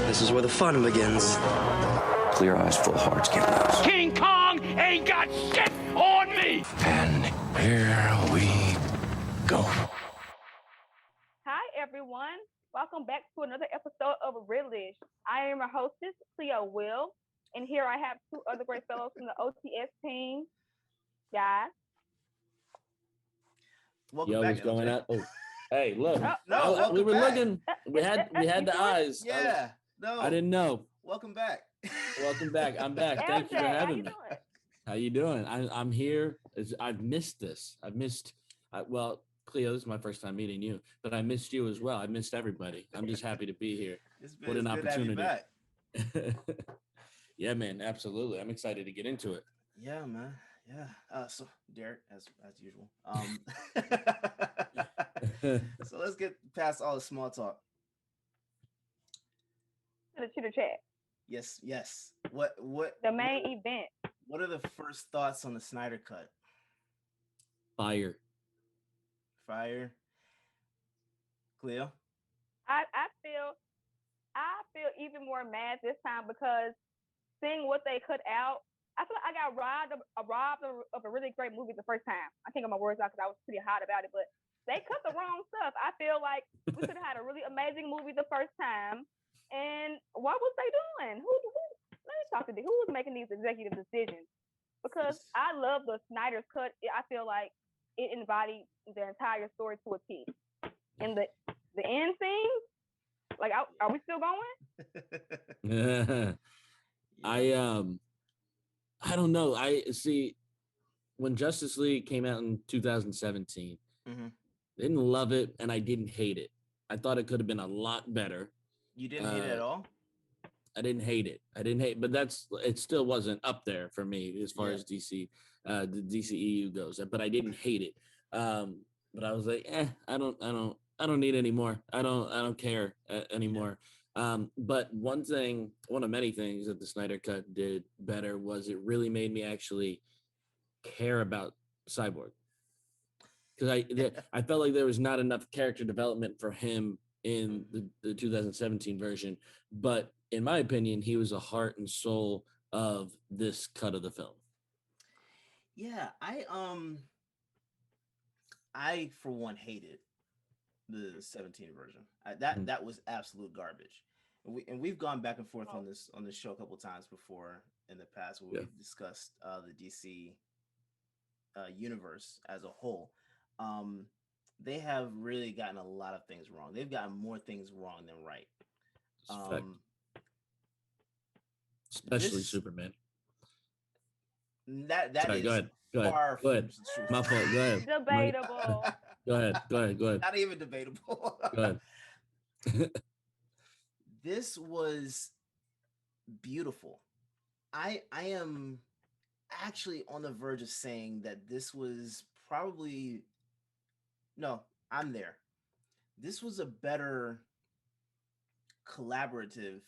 This is where the fun begins. Clear eyes, full hearts, get loose. King Kong ain't got shit on me! And here we go. Hi, everyone. Welcome back to another episode of Realish. I am your hostess, Cleo Will, and here I have two other great fellows from the OTS team. Guys. Welcome Yo, back, what's going LJ. on? Oh, hey, look. No, we were welcome back. looking. We had the eyes. Yeah, no. I didn't know. Welcome back. Welcome back. I'm back. Thank you for LJ, how having you me. doing? How you doing? I'm here. I've missed this. Well, Cleo, this is my first time meeting you, but I missed you as well. I missed everybody. I'm just happy to be here. What an opportunity. To have you back. Yeah, man, absolutely. I'm excited to get into it. Yeah, man. Yeah. So Derrick, as usual. So let's get past all the small talk. To the Chitter Chat. Yes. What The main event. What are the first thoughts on the Snyder Cut? Fire. Cleo? I feel even more mad this time because seeing what they cut out, I feel like I got robbed of a really great movie the first time. I can't get my words out because I was pretty hot about it, but they cut the wrong stuff. I feel like we should have had a really amazing movie the first time. And what was they doing? Who let me talk to who was making these executive decisions? Because I love the Snyder's Cut. I feel like it embodied the entire story to a T. And the end scenes, like, are we still going? I don't know. I see when Justice League came out in 2017, didn't love it and I didn't hate it. I thought it could have been a lot better. You didn't hate it at all? I didn't hate it. but it still wasn't up there for me as far as the DCEU goes. But I didn't hate it. But I was like, I don't need any more. I don't care anymore. But one of many things that the Snyder Cut did better was it really made me actually care about Cyborg. Because I felt like there was not enough character development for him in the 2017 version. But in my opinion, he was the heart and soul of this cut of the film. Yeah, I for one hated the 17 version. That was absolute garbage. And we've gone back and forth on this show a couple of times before in the past where we've discussed the DC universe as a whole. They have really gotten a lot of things wrong. They've gotten more things wrong than right. Especially Superman. That Sorry, is go ahead. far Go ahead. from My fault. Go ahead. Debatable. Go ahead. Not even debatable. Go ahead. This was beautiful. I am actually on the verge of saying that this was probably I'm there. This was a better collaborative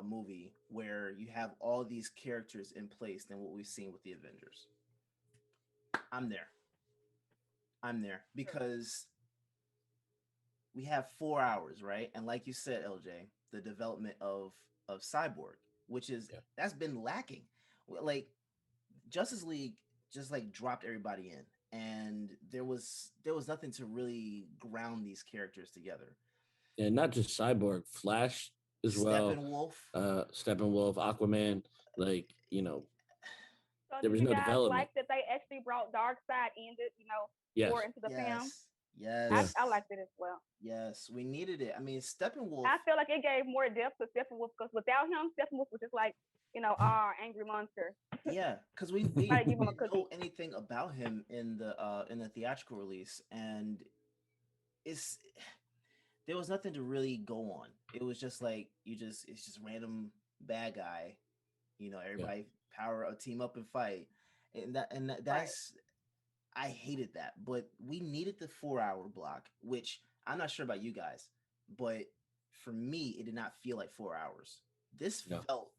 movie where you have all these characters in place than what we've seen with the Avengers. I'm there because we have 4 hours, right? And like you said, LJ, the development of Cyborg, which is that's been lacking. Like Justice League just like dropped everybody in, and there was nothing to really ground these characters together. And not just Cyborg, Flash as well. Steppenwolf, Aquaman, like, So there was no development. Like that they actually brought Darkseid more into the film. Yes, I liked it as well. Yes, we needed it. I mean, Steppenwolf. I feel like it gave more depth to Steppenwolf because without him, Steppenwolf was just like our angry monster. Yeah, because we didn't know anything about him in the theatrical release, and there was nothing to really go on. It was just like it's just random bad guy, everybody power a team up and fight, and that's right. I hated that, but we needed the 4 hour block, which I'm not sure about you guys, but for me, it did not feel like 4 hours. This felt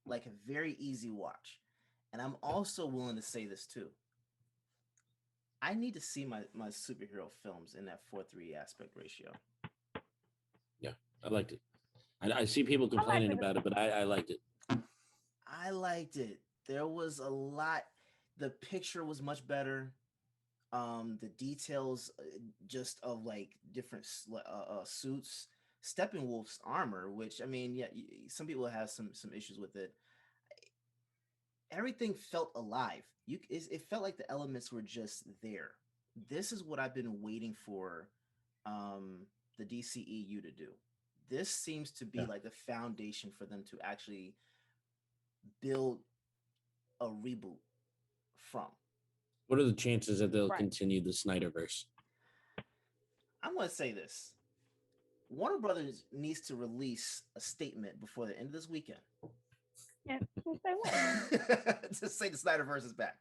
like a very easy watch. And I'm also willing to say this too. I need to see my superhero films in that 4:3 aspect ratio. Yeah, I liked it. I see people complaining about it, but I liked it. I liked it. There was a lot. The picture was much better. The details just of like different suits. Steppenwolf's armor, which I mean, yeah, some people have some issues with it. Everything felt alive. It felt like the elements were just there. This is what I've been waiting for the DCEU to do. This seems to be like the foundation for them to actually build a reboot from. What are the chances that they'll continue the Snyderverse? I'm going to say this. Warner Brothers needs to release a statement before the end of this weekend. Yeah, say what? To say the Snyderverse is back.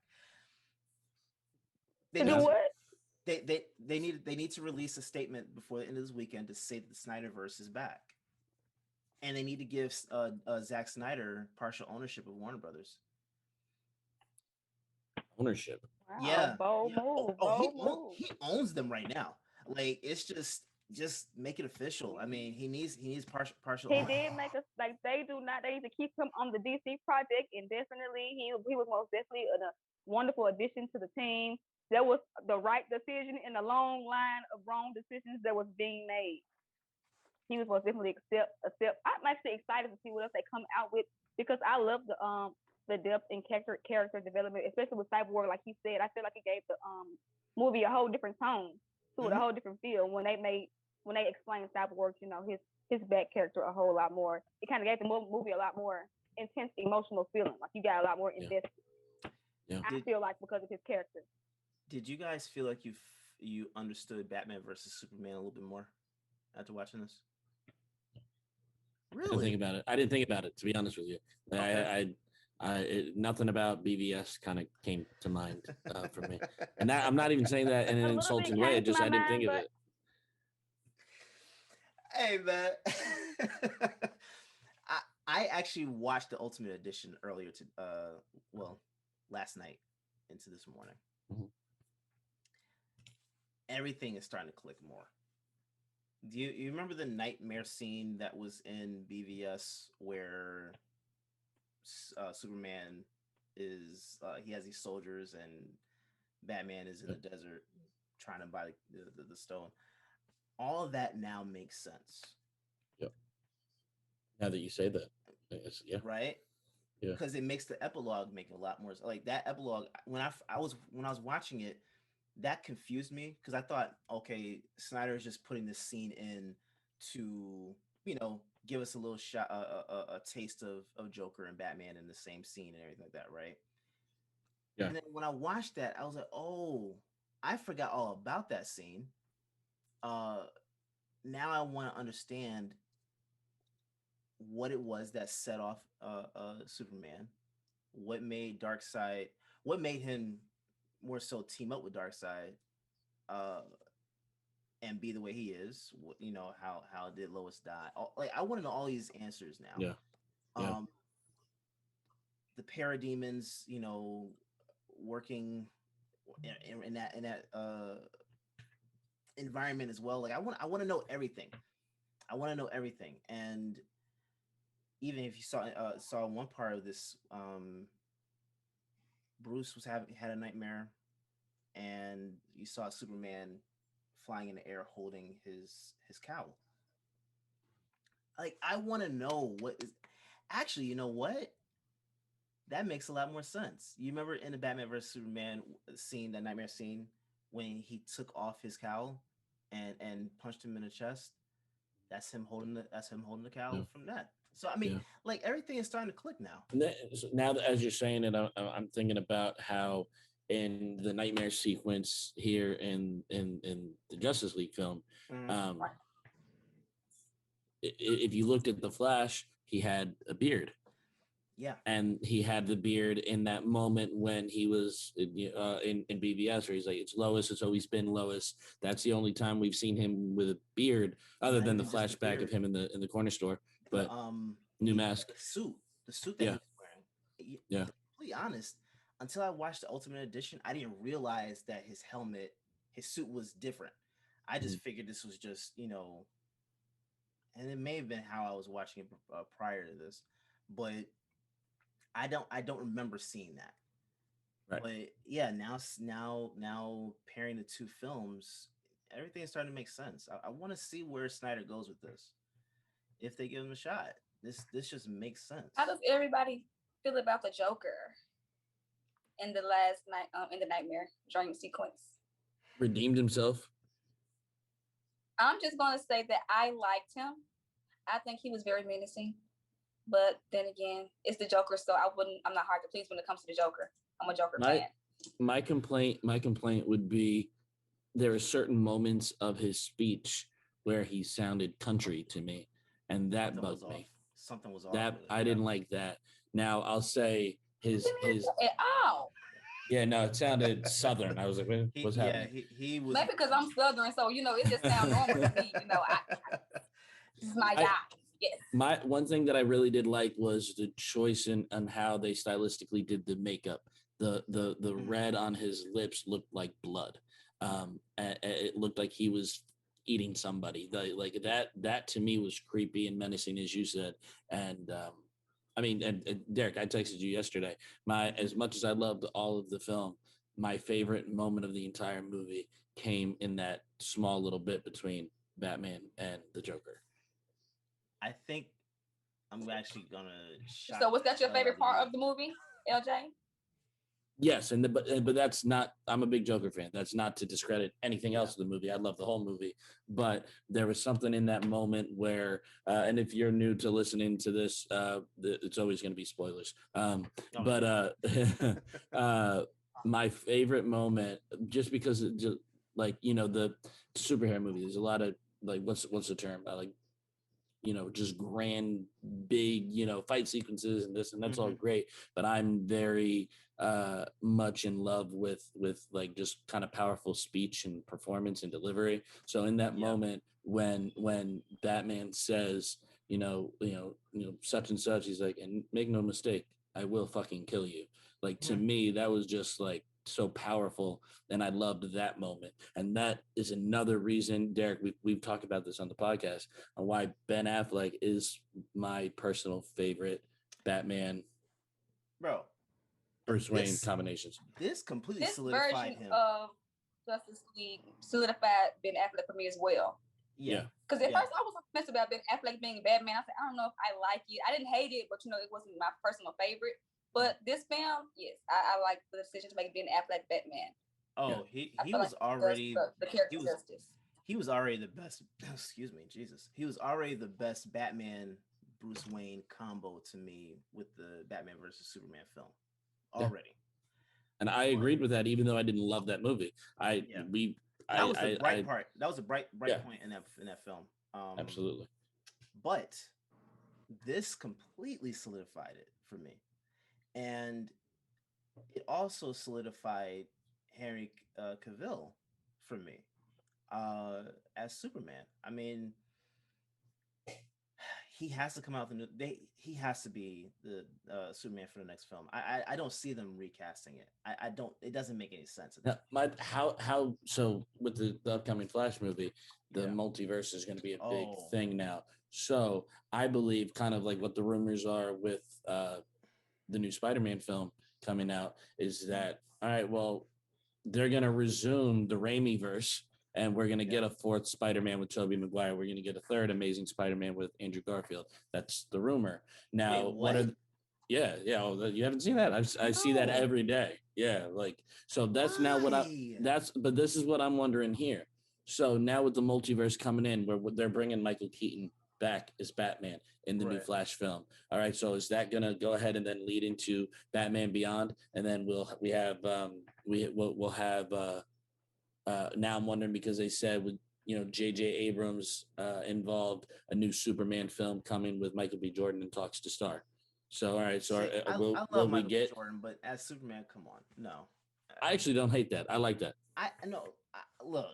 They do what? They need to release a statement before the end of this weekend to say that the Snyderverse is back, and they need to give Zack Snyder partial ownership of Warner Brothers. Ownership. Wow, Yeah. Bold move. He owns them right now. Like it's just make it official. I mean, he needs partial. He did make us like they need to keep him on the DC project indefinitely. He was most definitely a wonderful addition to the team. That was the right decision in the long line of wrong decisions that was being made. He was most definitely accept. I'm actually excited to see what else they come out with because I love the depth in character development, especially with Cyborg. Like he said, I feel like it gave the movie a whole different tone to it, a whole different feel when they explained Cyborg, his back character a whole lot more. It kind of gave the movie a lot more intense emotional feeling. Like you got a lot more invested. Yeah. I feel like because of his character. Did you guys feel like you understood Batman versus Superman a little bit more after watching this? Really? I didn't think about it, to be honest with you. Okay. Nothing about BVS kind of came to mind for me, and that, I'm not even saying that in an insulting way. I didn't think of it. Hey man, I actually watched the Ultimate Edition earlier last night into this morning. Mm-hmm. Everything is starting to click more. Do you remember the nightmare scene that was in BVS where Superman is he has these soldiers and Batman is in the desert trying to buy the stone? All of that now makes sense. Yep. Now that you say that, yeah. Right. Yeah. Because it makes the epilogue make a lot more like that epilogue. When I was watching it, that confused me because I thought, okay, Snyder is just putting this scene in to, give us a little shot, a taste of Joker and Batman in the same scene and everything like that, right? Yeah. And then when I watched that, I was like, oh, I forgot all about that scene. Now I want to understand what it was that set off Superman, what made him more so team up with Darkseid, and be the way he is. How did Lois die? I want to know all these answers now. Yeah. The parademons, working in that environment as well. Like I want to know everything. And even if you saw one part of this, Bruce had a nightmare, and you saw Superman flying in the air holding his cowl. Like I want to know what is actually. You know what? That makes a lot more sense. You remember in the Batman vs Superman scene, that nightmare scene, when he took off his cowl and punched him in the chest? That's him holding the cowl from that. So I mean, like everything is starting to click now. Now that as you're saying it, I'm thinking about how in the nightmare sequence here in the Justice League film, if you looked at the Flash, he had a beard. Yeah, and he had the beard in that moment when he was in BVS, where he's like, "It's Lois. It's always been Lois." That's the only time we've seen him with a beard, other than the flashback of him in the corner store. But new mask, the suit that he was wearing. Yeah, to be completely honest, until I watched the Ultimate Edition, I didn't realize that his suit was different. I just figured this was just and it may have been how I was watching it prior to this, but I don't remember seeing that. Right. But yeah, now pairing the two films, everything's starting to make sense. I want to see where Snyder goes with this. If they give him a shot, this just makes sense. How does everybody feel about the Joker in the last night in the nightmare dream sequence? Redeemed himself. I'm just gonna say that I liked him. I think he was very menacing. But then again, it's the Joker, so I'm not hard to please when it comes to the Joker. I'm a Joker fan. My complaint would be there are certain moments of his speech where he sounded country to me, and that bugged me. Something was off. That I didn't like that. Now I'll say his at all. Yeah, no, it sounded southern. I was like, what's happening? Yeah, he was. Maybe because I'm southern, so it just sounds normal to me. This is my guy. Yes. My one thing that I really did like was the choice on how they stylistically did the makeup. The red on his lips looked like blood. It looked like he was eating somebody. Like that to me was creepy and menacing, as you said. And I mean, and Derrick, I texted you yesterday. As much as I loved all of the film, my favorite moment of the entire movie came in that small little bit between Batman and the Joker. I think I'm actually gonna. So, was that your favorite part of the movie, LJ? Yes, but that's not. I'm a big Joker fan. That's not to discredit anything else in the movie. I love the whole movie, but there was something in that moment where, and if you're new to listening to this, it's always going to be spoilers. But my favorite moment, just because it just like the superhero movie. There's a lot of like what's the term? Like just grand, big, fight sequences and this, and that's all great. But I'm very much in love with like just kind of powerful speech and performance and delivery. So in that moment when Batman says, such and such, he's like, and make no mistake, I will fucking kill you. Like to me, that was just like so powerful, and I loved that moment. And that is another reason, Derrick, we've talked about this on the podcast, on why Ben Affleck is my personal favorite Batman, Bruce Wayne combinations. This completely solidified him. Of Justice League solidified Ben Affleck for me as well. Yeah. Because at first I was obsessed about Ben Affleck being Batman. I said, I don't know if I like it. I didn't hate it, but it wasn't my personal favorite. But this film, yes, I like the decision to make Ben Affleck Batman. Oh, he was already the character justice. He was already the best. Excuse me, Jesus. He was already the best Batman Bruce Wayne combo to me with the Batman versus Superman film already. And I agreed with that, even though I didn't love that movie. That was the bright part. That was a bright point in that film. Absolutely. But this completely solidified it for me. And it also solidified Henry Cavill for me as Superman. I mean, he has to come out he has to be the Superman for the next film. I don't see them recasting it. I don't. It doesn't make any sense. So with the upcoming Flash movie, the multiverse is going to be a big thing now. So I believe, kind of like what the rumors are with the new Spider-Man film coming out, is that, all right, well, they're going to resume the Raimi-verse, and we're going to get a fourth Spider-Man with Tobey Maguire. We're going to get a third Amazing Spider-Man with Andrew Garfield. That's the rumor. Now, you haven't seen that? I see that every day. Yeah, like, so that's now but this is what I'm wondering here. So now with the multiverse coming in, where they're bringing Michael Keaton back as Batman in the new Flash film. All right, so is that gonna go ahead and then lead into Batman Beyond, and then we'll have now I'm wondering, because they said with J.J. Abrams involved, a new Superman film coming with Michael B. Jordan in talks to star. So all right, so I love Michael B. Jordan, but as Superman, come on, no. I actually don't hate that. I like that. Look.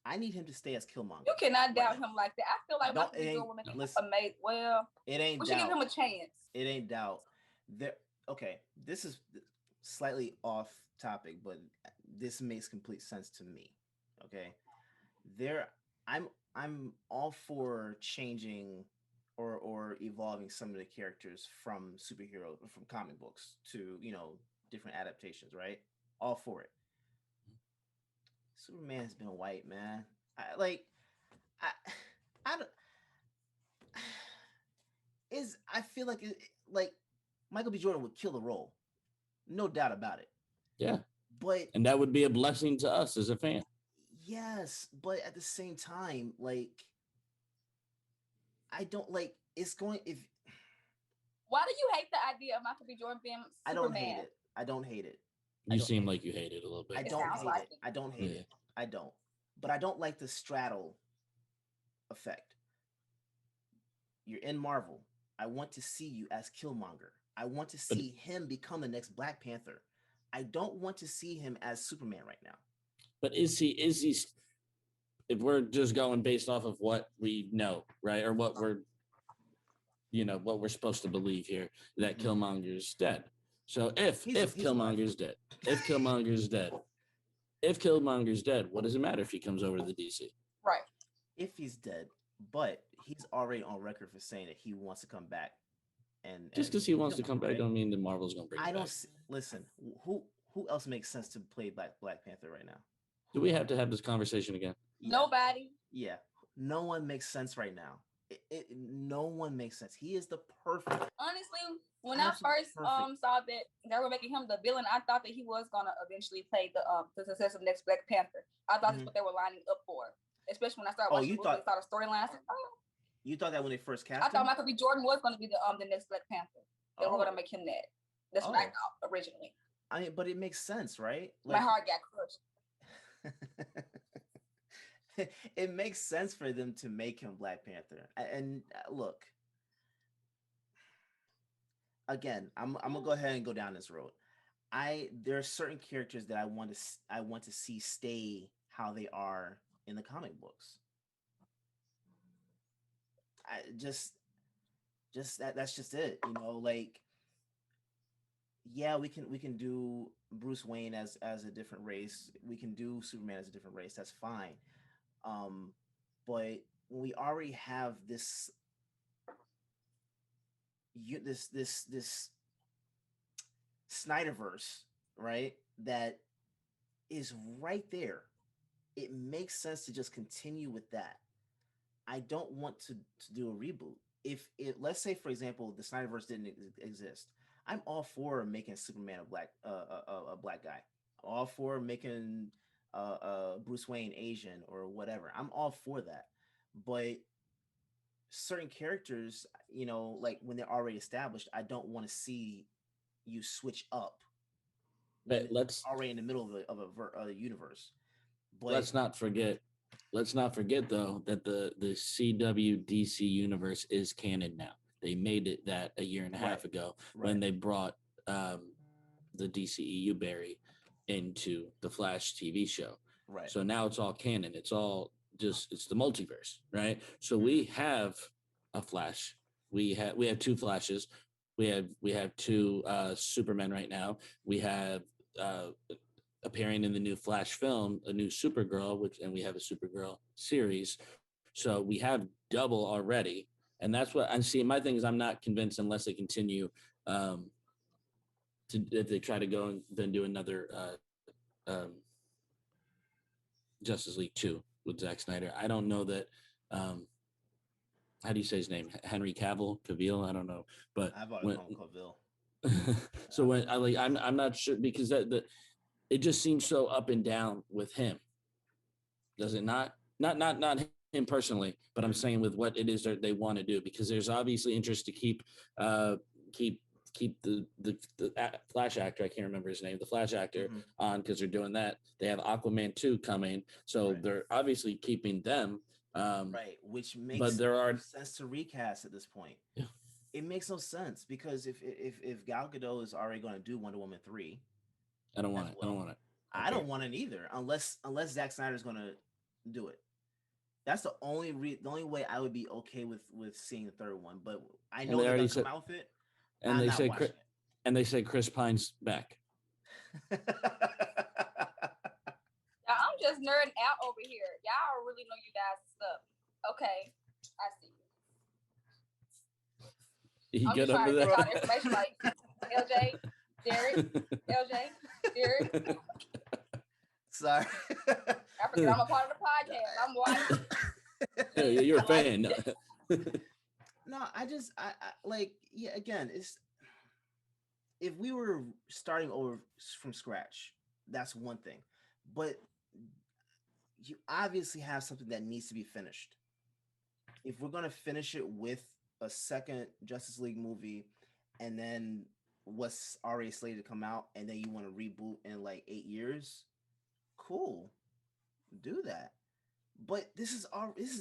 I need him to stay as Killmonger. You cannot doubt him like that. I feel like Michael B. Jordan will make amazing. Well, it ain't. We should give him a chance. It ain't doubt. Okay, this is slightly off topic, but this makes complete sense to me. Okay, I'm all for changing or evolving some of the characters from from comic books to different adaptations, right? All for it. Superman has been white, man. I I don't is I feel like like Michael B. Jordan would kill the role, no doubt about it. Yeah, But and that would be a blessing to us as a fan. yes, but at the same time, I don't like it's going if Why do you hate the idea of Michael B. Jordan being Superman? I don't hate it. I don't hate it. You seem like you hate it a little bit. I don't hate like it. I don't hate it. I don't. But I don't like the straddle effect. You're in Marvel. I want to see you as Killmonger. I want to see him become the next Black Panther. I don't want to see him as Superman right now. But is he if we're just going based off of what we know, right? Or what we're supposed to believe here, that Killmonger's dead. So if Killmonger's dead, if Killmonger's dead, what does it matter if he comes over to the DC? Right. If he's dead, but he's already on record for saying that he wants to come back. And just because he wants to come back, don't mean the Marvel's gonna bring him back. Listen. Who else makes sense to play Black Panther right now? Do we have to have this conversation again? Yeah. Nobody. Yeah, no one makes sense right now. No one makes sense. He is the perfect. Honestly, when I first saw that they were making him the villain, I thought that he was gonna eventually play the success of next Black Panther. I thought that's what they were lining up for. Especially when I started watching the movie, I saw the storyline. You thought that when they first cast I thought Michael B. Jordan was going to be the next Black Panther. They were going to make him that. That's what I thought originally. I mean, but it makes sense, right? My heart got crushed. It makes sense for them to make him Black Panther. And look, again, I'm gonna go ahead and go down this road. There are certain characters that I want to see stay how they are in the comic books. That's just it, yeah, we can do Bruce Wayne as a different race. We can do Superman as a different race. That's fine. But when we already have this Snyderverse, right? That is right there. It makes sense to just continue with that. I don't want to do a reboot. If let's say, for example, the Snyderverse didn't exist, I'm all for making Superman a black guy. All for making Bruce Wayne Asian or whatever. I'm all for that. But certain characters, like when they're already established, I don't want to see you switch up. But let's already in the middle of a universe. But let's not forget though that the CW DC universe is canon now. They made it that a year and a half ago when they brought the DCEU Barry into the Flash TV show. Right. So now it's all canon. It's all it's the multiverse, right? So we have a Flash. We have two Flashes. We have two Supermen right now. We have appearing in the new Flash film, a new Supergirl, and we have a Supergirl series. So we have double already. And that's what I'm seeing. My thing is I'm not convinced unless they continue if they try to go and then do another Justice League 2 with Zack Snyder. I don't know that how do you say his name? Henry Cavill? I don't know. But I've always called him Cavill. So when I'm not sure because it just seems so up and down with him. Does it not? Not him personally, but I'm saying with what it is that they want to do, because there's obviously interest to keep the Flash actor, I can't remember his name, the Flash actor on, because they're doing that. They have Aquaman 2 coming, so they're obviously keeping them. Which makes sense to recast at this point. Yeah. It makes no sense because if Gal Gadot is already going to do Wonder Woman 3, I don't want it. I don't want it either, unless Zack Snyder's going to do it. That's the only way I would be okay with seeing the third one. But I know they're going to come out with it. And they say Chris Pine's back. I'm just nerding out over here. Y'all really know you guys' stuff. Okay, I see. You I'm get just trying over to get all the there. information like LJ, Derrick, LJ, Derrick. Sorry. I forget I'm a part of the podcast. I'm watching. Yeah, you're a I like fan. No, I like, yeah, again, it's if we were starting over from scratch, that's one thing. But you obviously have something that needs to be finished. If we're going to finish it with a second Justice League movie and then what's already slated to come out and then you want to reboot in like 8 years, cool. Do that. But this is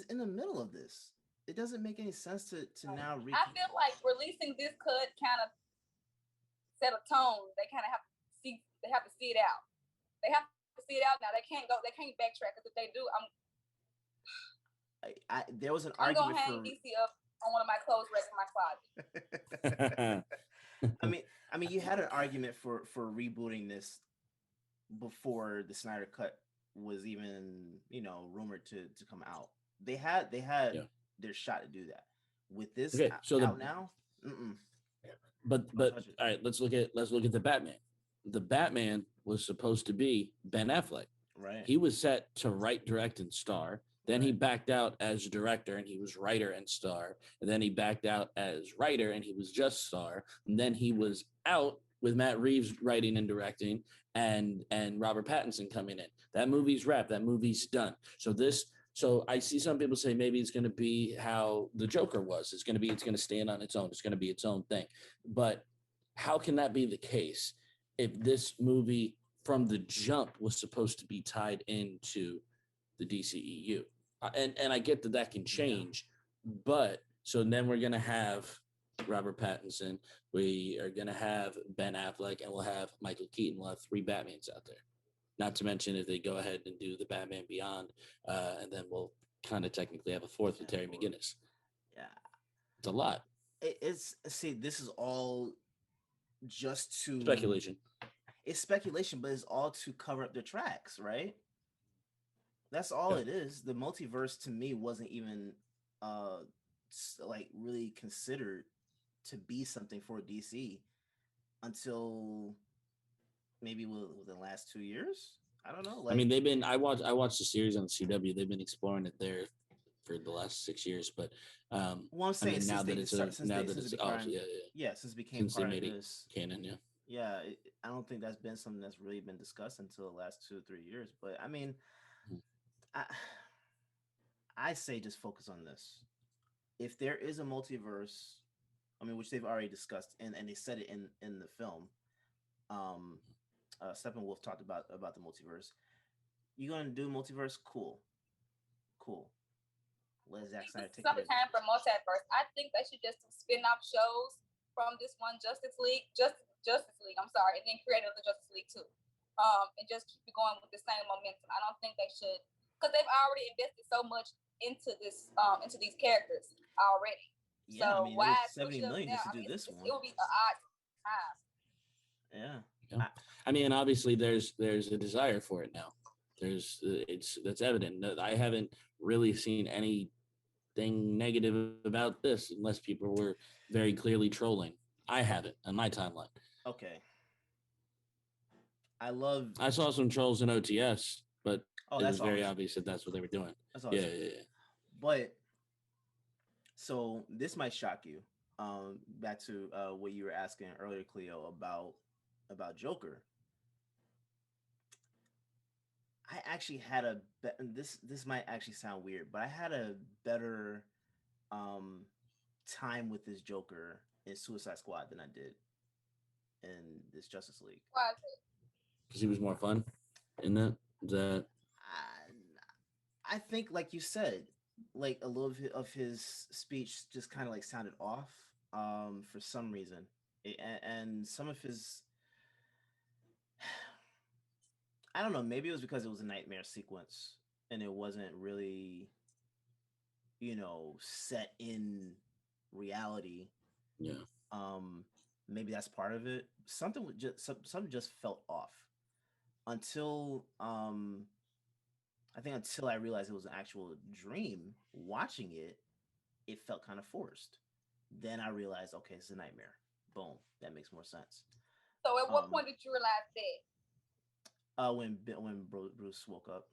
in the middle of this. It doesn't make any sense to now I feel like releasing this could kind of set a tone. They kind of have to see. They have to see it out. They have to see it out now. They can't go. They can't backtrack because if they do, there was an I'm argument gonna hang DC up on one of my clothes racks in my closet. I mean, you had an argument for rebooting this before the Snyder Cut was even rumored to come out. They had their shot to do that. With this out now. But all right, let's look at the Batman. The Batman was supposed to be Ben Affleck. Right. He was set to write, direct, and star. Then he backed out as director and he was writer and star. And then he backed out as writer and he was just star. And then he was out with Matt Reeves writing and directing and Robert Pattinson coming in. That movie's wrapped. That movie's done. So I see some people say maybe it's going to be how the Joker was. It's going to stand on its own. It's going to be its own thing. But how can that be the case if this movie from the jump was supposed to be tied into the DCEU? And I get that can change, but so then we're going to have Robert Pattinson. We are going to have Ben Affleck, and we'll have Michael Keaton. We'll have 3 Batmans out there. Not to mention if they go ahead and do the Batman Beyond, and then we'll kind of technically have a 4th with Terry McGinnis. Yeah. It's a lot. This is all just to speculation. It's speculation, but it's all to cover up the tracks, right? That's all it is. The multiverse to me wasn't even like really considered to be something for DC until maybe within the last 2 years. I don't know. I mean, I watched the series on CW. They've been exploring it there for the last 6 years, but I'm saying now that it's since they made it canon, I don't think that's been something that's really been discussed until the last 2 or 3 years. But I mean, I say just focus on this. If there is a multiverse, I mean, which they've already discussed, and they said it in the film. Steppenwolf talked about the multiverse. You gonna do multiverse? Cool. Let Zack Snyder take some time for multiverse. I think they should just do spin-off shows from this one Justice League. I'm sorry, and then create another Justice League too. And just keep it going with the same momentum. I don't think they should, because they've already invested so much into this, into these characters already. Yeah, so I mean, why $70 million just to do this one? It would be an odd time. Yeah. I mean, obviously, there's a desire for it now. That's evident. I haven't really seen anything negative about this, unless people were very clearly trolling. I haven't on my timeline. Okay. I saw some trolls in OTS, but it was very awesome. obvious that that's what they were doing. That's awesome. Yeah. But so this might shock you. Back to what you were asking earlier, Cleo, about Joker. I actually had this might actually sound weird, but I had a better time with this Joker in Suicide Squad than I did in this Justice League. Why is it? Because he was more fun in that. I think, like you said, like a little bit of his speech just kind of like sounded off for some reason, and some of his, I don't know, maybe it was because it was a nightmare sequence and it wasn't really, set in reality. Yeah. Maybe that's part of it. Something just felt off until I I think until I realized it was an actual dream, watching it, it felt kind of forced. Then I realized, okay, it's a nightmare. Boom, that makes more sense. So at what point did you realize that? When Bruce woke up.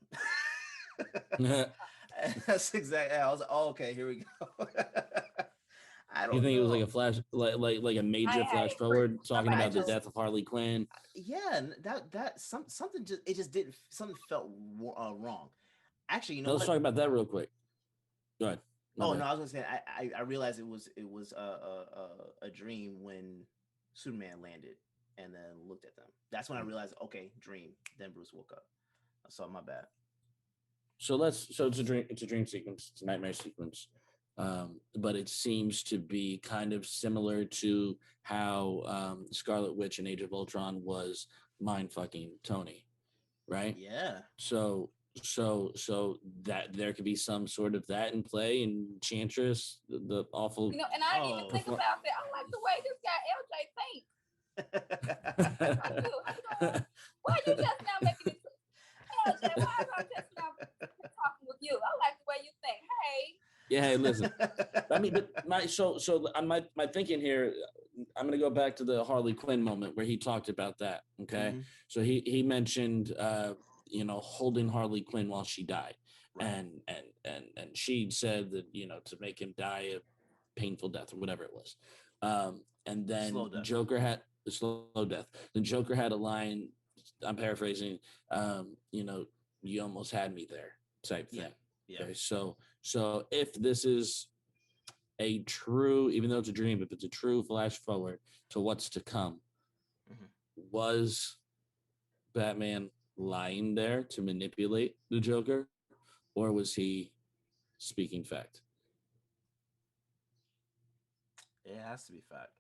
That's exactly. I was like, oh, okay, here we go. I don't. You think know. it was like a flash, like a major flash forward, talking about the death of Harley Quinn? Yeah, something just didn't. Something felt wrong. Actually, you know Let's what? talk about that real quick. Go ahead. No, I was gonna say I realized it was a dream when Superman landed and then looked at them. That's when I realized, okay, dream. Then Bruce woke up. So my bad. So it's a dream sequence. It's a nightmare sequence. But it seems to be kind of similar to how Scarlet Witch in Age of Ultron was mind fucking Tony, right? Yeah. So that there could be some sort of that in play, and Enchantress, the awful. And I didn't even think about that. I like the way this guy LJ thinks. Why you just now making it? LJ, why am I just now talking with you? I like the way you think. Hey. Yeah, hey, listen. I mean, but my thinking here, I'm gonna go back to the Harley Quinn moment where he talked about that. Okay, so he mentioned holding Harley Quinn while she died, and she said that to make him die a painful death or whatever it was, and then Joker had a slow death. The Joker had a line. I'm paraphrasing. You almost had me there type thing. Yeah. Okay, so if this is a true, even though it's a dream, if it's a true flash forward to what's to come, was Batman lying there to manipulate the Joker, or was he speaking fact? It has to be fact.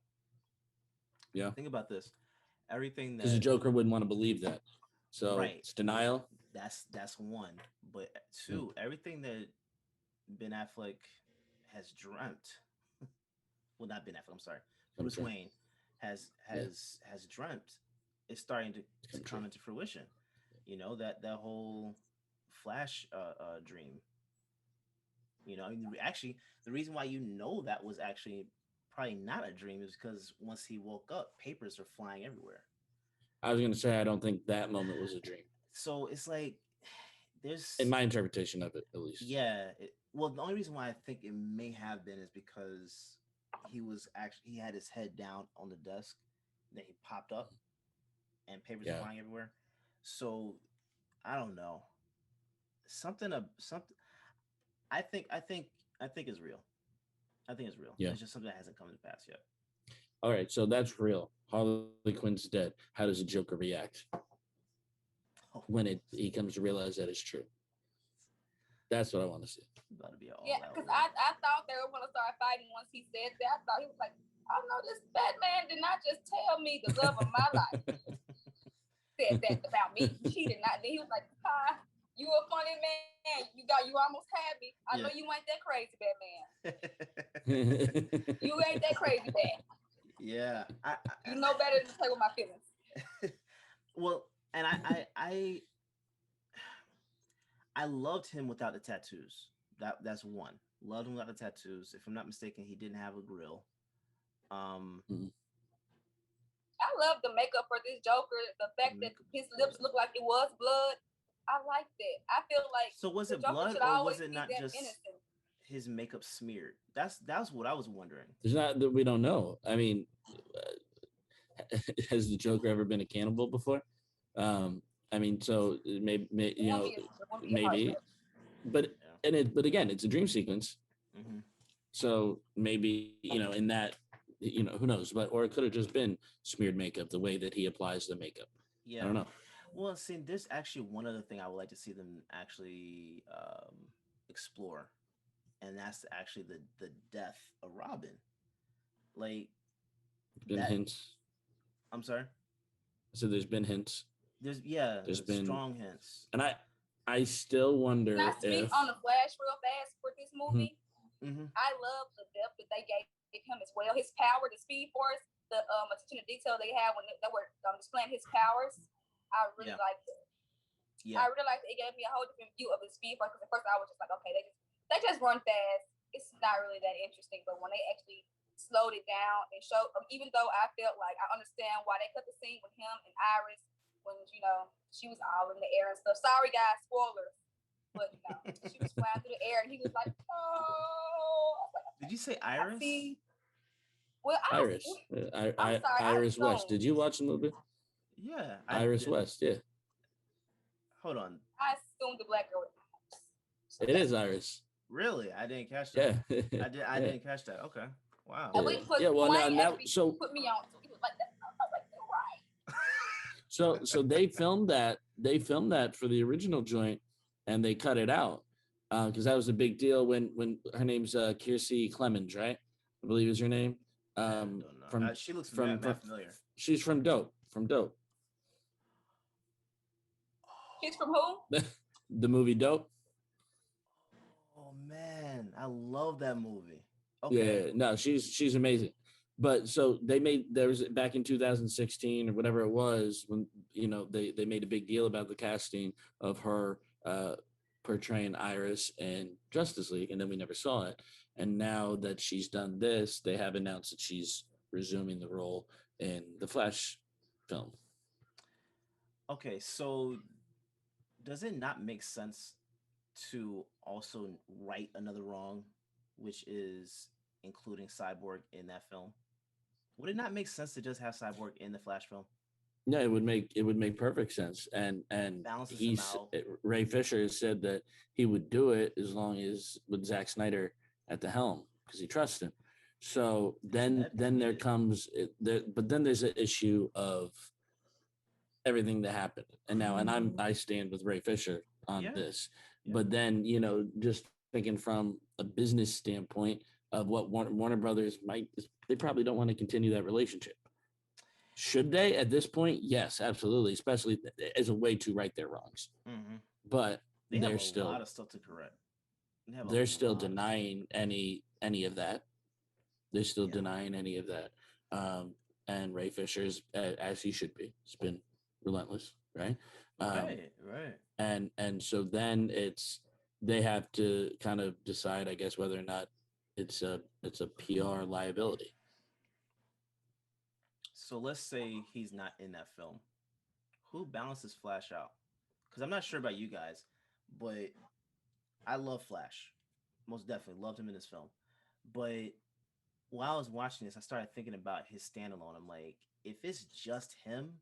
Yeah. Think about this. Everything that because the Joker wouldn't want to believe that. So it's denial. That's one. But two, everything that Ben Affleck has dreamt. Well, not Ben Affleck. I'm sorry. Bruce Wayne has dreamt is starting to come into fruition. You know that whole Flash dream. Actually, the reason why that was actually probably not a dream is because once he woke up, papers are flying everywhere. I was going to say I don't think that moment was a dream. So it's like there's in my interpretation of it, at least. Yeah. Well, the only reason why I think it may have been is because he had his head down on the desk, then he popped up, and papers are flying everywhere. So I don't know. Something. I think is real. I think it's real. Yeah. It's just something that hasn't come to pass yet. All right, so that's real. Harley Quinn's dead. How does the Joker react when he comes to realize that it's true? That's what I want to see. Because I thought they were going to start fighting once he said that. I thought he was like, "I know this Batman did not just tell me the love of my life." Said that about me. She did not. Then he was like, "Hi, you a funny man. You almost had me. I know you ain't that crazy, Batman. You ain't that crazy, Bat. Yeah, you know better than to play with my feelings." Well, and I loved him without the tattoos. That's one. Loved him without the tattoos. If I'm not mistaken, he didn't have a grill. I love the makeup for this Joker. The fact that his lips look like it was blood. I like that. I feel like so was it blood or was it not just innocent. His makeup smeared? That's what I was wondering. There's not that we don't know. I mean, has the Joker ever been a cannibal before? I mean, so maybe but again, it's a dream sequence. Mm-hmm. So maybe in that who knows? But or it could have just been smeared makeup, the way that he applies the makeup. Yeah, I don't know. Well, see, there's actually one other thing I would like to see them actually explore, and that's actually the death of Robin. Like, been hints. I'm sorry. So there's been hints. There's been strong hints, and I still wonder Can I speak on the Flash real fast for this movie? Mm-hmm. I love the depth that they gave him as well. His power, the Speed Force, the attention to detail they had when they were displaying his powers. I really liked it. Yeah. I really liked it. It gave me a whole different view of the speed because at first I was just like, okay, they just run fast. It's not really that interesting. But when they actually slowed it down and showed, even though I felt like I understand why they cut the scene with him and Iris when she was all in the air and stuff. Sorry guys, spoilers. But she was flying through the air and he was like, oh. Like, did you say Iris? Well, Iris. I'm sorry, Iris West. Did you watch the movie? Yeah. Iris West, yeah. Hold on. I assumed the black girl. It is Iris. Really? I didn't catch that. Yeah. I didn't catch that. Okay. Wow. Yeah, well, now so put me on. So he was like that. I was like, you're right. So they filmed that. They filmed that for the original joint, and they cut it out because that was a big deal when her name's Kiersey Clemens, right? I believe is her name. I don't know. She looks familiar. She's from Dope. She's from who? The movie Dope. Oh man, I love that movie. Okay. Yeah, no, she's amazing. But so there was back in 2016 or whatever it was when they made a big deal about the casting of her portraying Iris in Justice League, and then we never saw it. And now that she's done this, they have announced that she's resuming the role in the Flash film. Okay, so does it not make sense to also right another wrong, which is including Cyborg in that film? Would it not make sense to just have Cyborg in the Flash film? Yeah, it would make perfect sense. And Ray Fisher has said that he would do it as long as with Zack Snyder at the helm because he trusts him. So then there comes but then there's an issue of everything that happened. And now I stand with Ray Fisher on this. Yeah. But then, just thinking from a business standpoint of what Warner Brothers they probably don't want to continue that relationship. Should they at this point? Yes, absolutely, especially as a way to right their wrongs. Mm-hmm. But they're still a lot of stuff to correct. They're still denying any of that. They're still denying any of that. And Ray Fisher's, as he should be, it's been relentless, right? Right. And so then they have to kind of decide, I guess, whether or not it's a PR liability. So let's say he's not in that film. Who balances Flash out? Because I'm not sure about you guys, but I love Flash. Most definitely loved him in this film. But while I was watching this, I started thinking about his standalone. I'm like, if it's just him,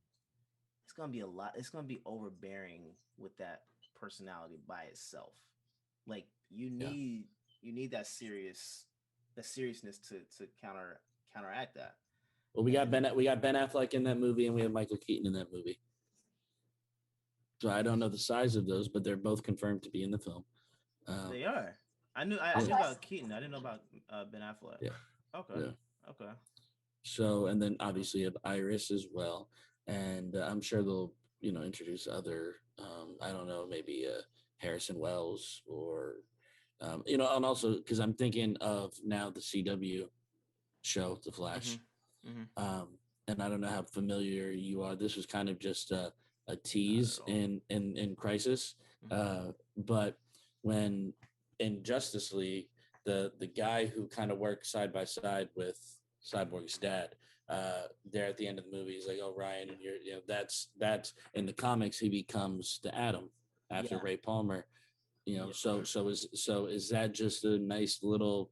it's gonna be a lot. It's gonna be overbearing with that personality by itself. Like you need that seriousness to counteract that. Well, we got Ben Affleck in that movie, and we have Michael Keaton in that movie. So I don't know the size of those, but they're both confirmed to be in the film. They are. I knew about Keaton. I didn't know about Ben Affleck. Yeah. Okay. Yeah. Okay. So, and then obviously you have Iris as well, and I'm sure they'll introduce other. I don't know, maybe Harrison Wells or and also because I'm thinking of now the CW show, The Flash. Mm-hmm. Mm-hmm. And I don't know how familiar you are. This was kind of just a tease in Crisis, but when in Justice League, the guy who kind of works side by side with Cyborg's dad, there at the end of the movie, he's like, "Oh, Ryan, that's in the comics he becomes the Atom after Ray Palmer, So is that just a nice little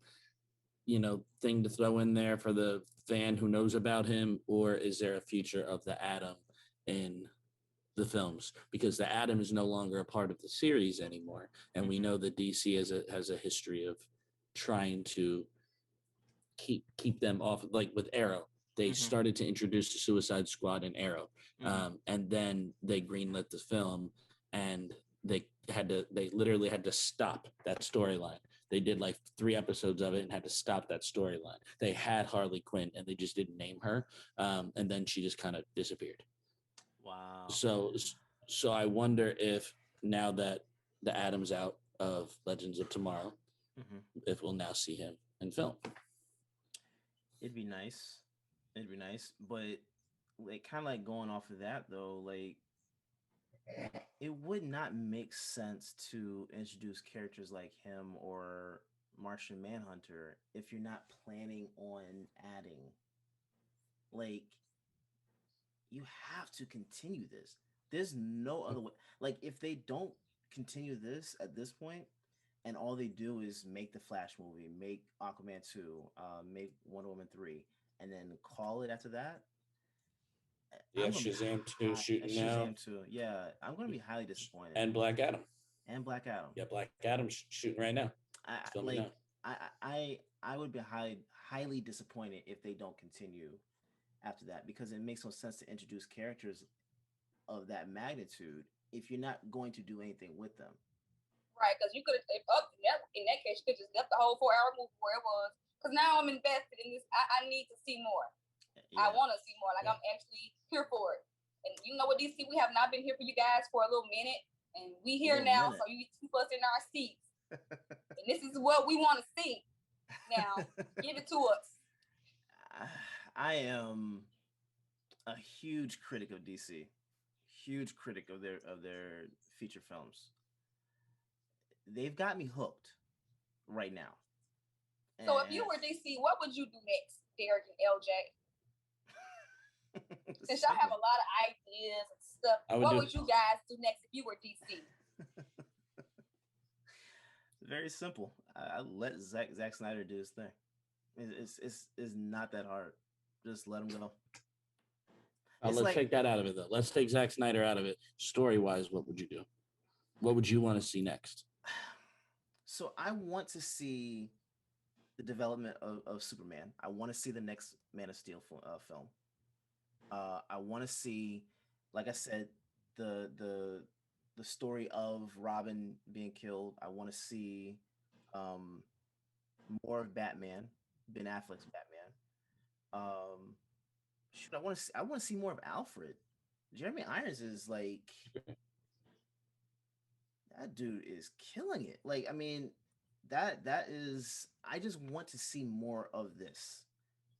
thing to throw in there for the fan who knows about him, or is there a future of the Atom in the films? Because the Atom is no longer a part of the series anymore, and we know that DC has a history of trying to keep them off. Like with Arrow, they started to introduce the Suicide Squad in Arrow, and then they greenlit the film, and they literally had to stop that storyline. They did like 3 episodes of it and had to stop that storyline. They had Harley Quinn and they just didn't name her. And then she just kind of disappeared. Wow. So I wonder if now that the Atom's out of Legends of Tomorrow, if we'll now see him in film. It'd be nice. But like kind of like going off of that though, like it would not make sense to introduce characters like him or Martian Manhunter if you're not planning on adding. Like, you have to continue this. There's no other way. Like, if they don't continue this at this point, and all they do is make the Flash movie, make Aquaman 2, make Wonder Woman 3, and then call it after that. Yeah, I'm gonna be Shazam 2 shooting now. Shazam 2. Yeah, I'm gonna be highly disappointed. And Black Adam. And Black Adam. Yeah, Black Adam's shooting right now. Like, I would be highly disappointed if they don't continue after that, because it makes no sense to introduce characters of that magnitude if you're not going to do anything with them. Right, because you could have, in that case, you could just left the whole 4-hour movie where it was. Because now I'm invested in this. I need to see more. Yeah. I want to see more. Like, I'm actually here for it. And you know what, DC, we have not been here for you guys for a little minute. And we here now, so you keep us in our seats. And this is what we want to see. Now, give it to us. I am a huge critic of DC. Huge critic of their feature films. They've got me hooked right now. So if you were DC, what would you do next, Derrick and LJ? Since y'all have a lot of ideas and stuff, what would you guys do next if you were DC? Very simple. I let Zack Snyder do his thing. It's not that hard. Just let him go. Let's take that out of it, though. Let's take Zack Snyder out of it. Story-wise, what would you do? What would you want to see next? So I want to see the development of Superman. I want to see the next Man of Steel film. I want to see, like I said, the story of Robin being killed. I want to see more of Batman, Ben Affleck's Batman. I want to see more of Alfred. Jeremy Irons is like, that dude is killing it. Like, I mean, that is, I just want to see more of this.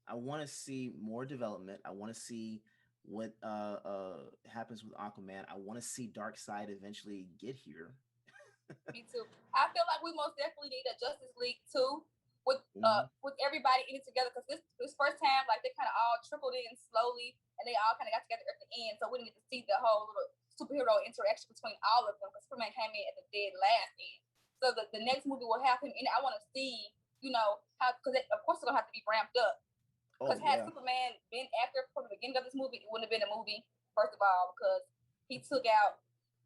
I want to see more development. I want to see what happens with Aquaman. I want to see Darkseid eventually get here. Me too. I feel like we most definitely need a Justice League too, with everybody in it together, because this first time, like, they kind of all trickled in slowly, and they all kind of got together at the end, so we didn't get to see the whole little superhero interaction between all of them, because Superman came in at the dead last end. So the next movie will have him in it. I want to see, how, because of course it's gonna have to be ramped up. Because had Superman been active from the beginning of this movie, it wouldn't have been a movie, first of all, because he took out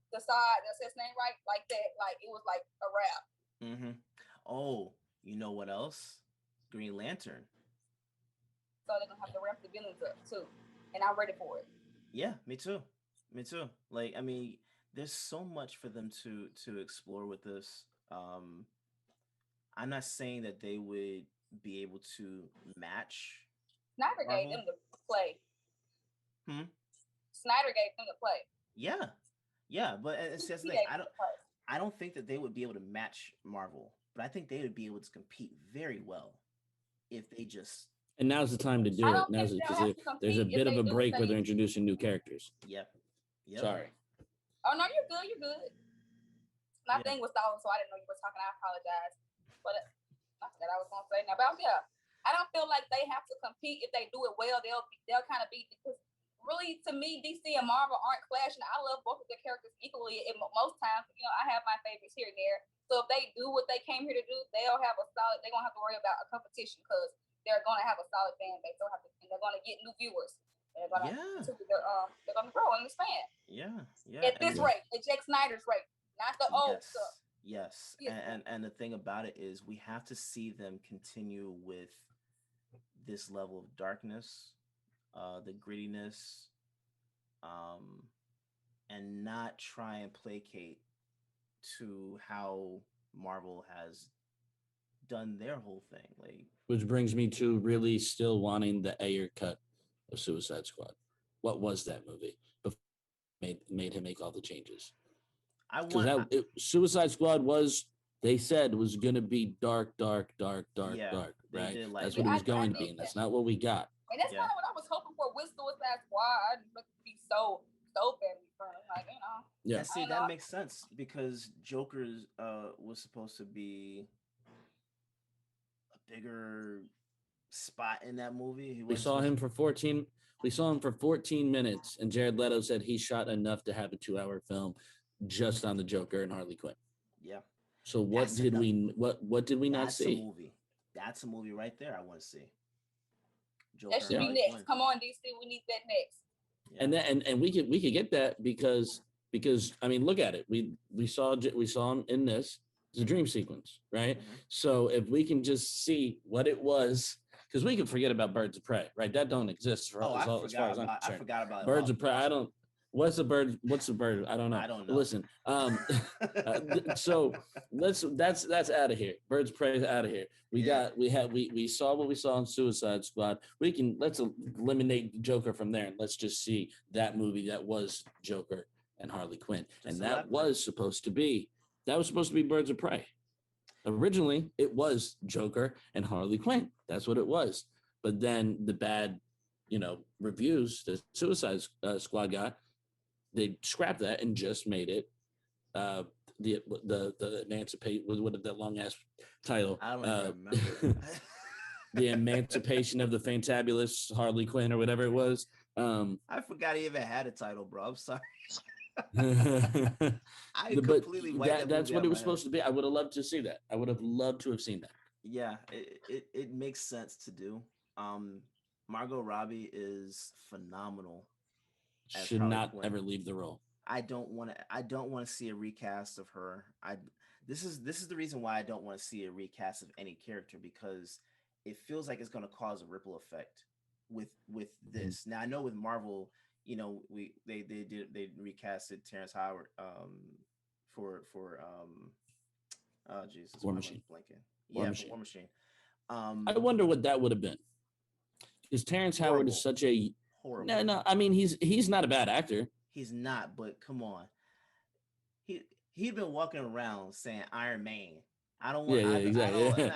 the side, that's his name, right? Like that, like it was like a wrap. Mm-hmm. Oh, you know what else? Green Lantern. So they're gonna have to ramp the villains up too. And I'm ready for it. Yeah, me too. Like, I mean, there's so much for them to explore with this. I'm not saying that they would be able to match Snyder gave them the play. Snyder gave them the play. Yeah, but it's just like, I don't think that they would be able to match Marvel, but I think they would be able to compete very well if they just. And now's the time to do it. Now's because there's a bit of a break where they're introducing new characters. Yep. Sorry. Oh no, you're good. You're good. My thing was stalling, so I didn't know you were talking. I apologize. But I forgot I was gonna say now. But yeah, I don't feel like they have to compete. If they do it well, they'll kind of be, because really, to me, DC and Marvel aren't clashing. I love both of their characters equally. And most times, I have my favorites here and there. So if they do what they came here to do, they'll have a solid. They're gonna have to worry about a competition, because they're gonna have a solid fan base. And they're gonna get new viewers. They're gonna grow and expand. Yeah. At this rate, at Zack Snyder's rate, not the old stuff. Yes. And the thing about it is, we have to see them continue with this level of darkness, the grittiness, and not try and placate to how Marvel has done their whole thing. Like, which brings me to really still wanting the Ayer cut of Suicide Squad. What was that movie? Made him make all the changes. Suicide Squad they said was gonna be dark, right? That's what it was going to be, and that's not what we got. And that's kind of what I was hoping for with Suicide Squad. I didn't look to be so badly fun. Like, Yeah. And see, that makes sense because Joker's was supposed to be a bigger spot in that movie. He We wasn't saw supposed him for 14. We saw him for 14 minutes, and Jared Leto said he shot enough to have a 2-hour film just on the Joker and Harley Quinn. Yeah. So what did we not That's see? a movie. That's a movie right there. I want to see. Joker That should be Harley next. Quinn. Come on, DC. We need that next. Yeah. And then and we could get that because I mean, look at it. We saw him in this. It's a dream sequence, right? Mhm. So if we can just see what it was, because we can forget about Birds of Prey, right? That don't exist as far as I'm concerned. I forgot about it. Birds of Prey. I don't. What's a bird? What's a bird? I don't know. I don't know. Listen. So that's out of here. Birds of Prey is out of here. We saw what we saw in Suicide Squad. Let's eliminate Joker from there and let's just see that movie that was Joker and Harley Quinn, and that was supposed to be Birds of Prey. Originally, it was Joker and Harley Quinn. That's what it was. But then the bad, reviews the Suicide Squad got, they scrapped that and just made it the Emancipate. What is that long ass title? I don't even remember. The Emancipation of the Fantabulous Harley Quinn or whatever it was. I forgot he even had a title, bro. I'm sorry. That's what it was supposed to be. I would have loved to see that. I would have loved to have seen that. Yeah, it makes sense to do. Margot Robbie is phenomenal. Should not ever leave the role. I don't want to see a recast of her. This is the reason why I don't want to see a recast of any character, because it feels like it's going to cause a ripple effect with this. Now I know with Marvel, they recasted Terrence Howard for Jesus, War Machine. War Machine. I wonder what that would have been, because Terrence Howard is such a horrible. No. I mean, he's not a bad actor. He's not, but come on, he'd been walking around saying Iron Man. I don't want. Exactly.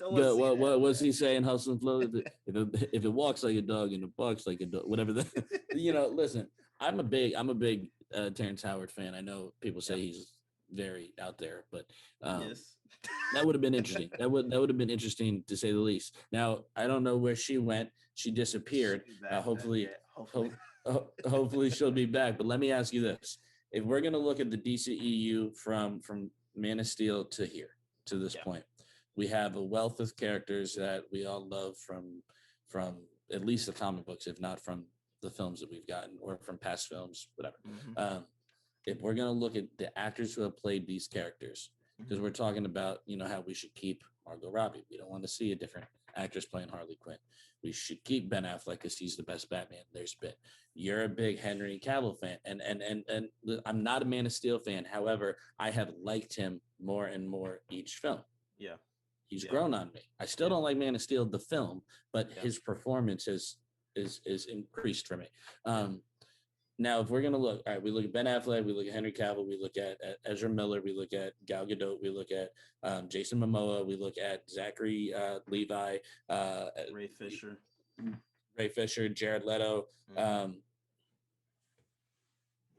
What was he saying? Hustle and flow. If it walks like a dog and it barks like a dog, whatever. Listen. I'm a big Terrence Howard fan. I know people say he's very out there, but yes. That would have been interesting. That would have been interesting to say the least. Now I don't know where she went. She disappeared. Hopefully she'll be back. But let me ask you this: if we're gonna look at the DCEU from Man of Steel to here to this point, we have a wealth of characters that we all love from at least the comic books, if not from the films that we've gotten or from past films, whatever. Mm-hmm. If we're gonna look at the actors who have played these characters, because we're talking about how we should keep Margot Robbie. We don't want to see a different actress playing Harley Quinn. We should keep Ben Affleck because he's the best Batman there's been. You're a big Henry Cavill fan, and I'm not a Man of Steel fan. However, I have liked him more and more each film. Yeah, he's grown on me. I still don't like Man of Steel the film, but his performance is increased for me. Now, if we're gonna look, all right, we look at Ben Affleck, we look at Henry Cavill, we look at Ezra Miller, we look at Gal Gadot, we look at Jason Momoa, we look at Zachary Levi, Ray Fisher, Jared Leto. Mm-hmm.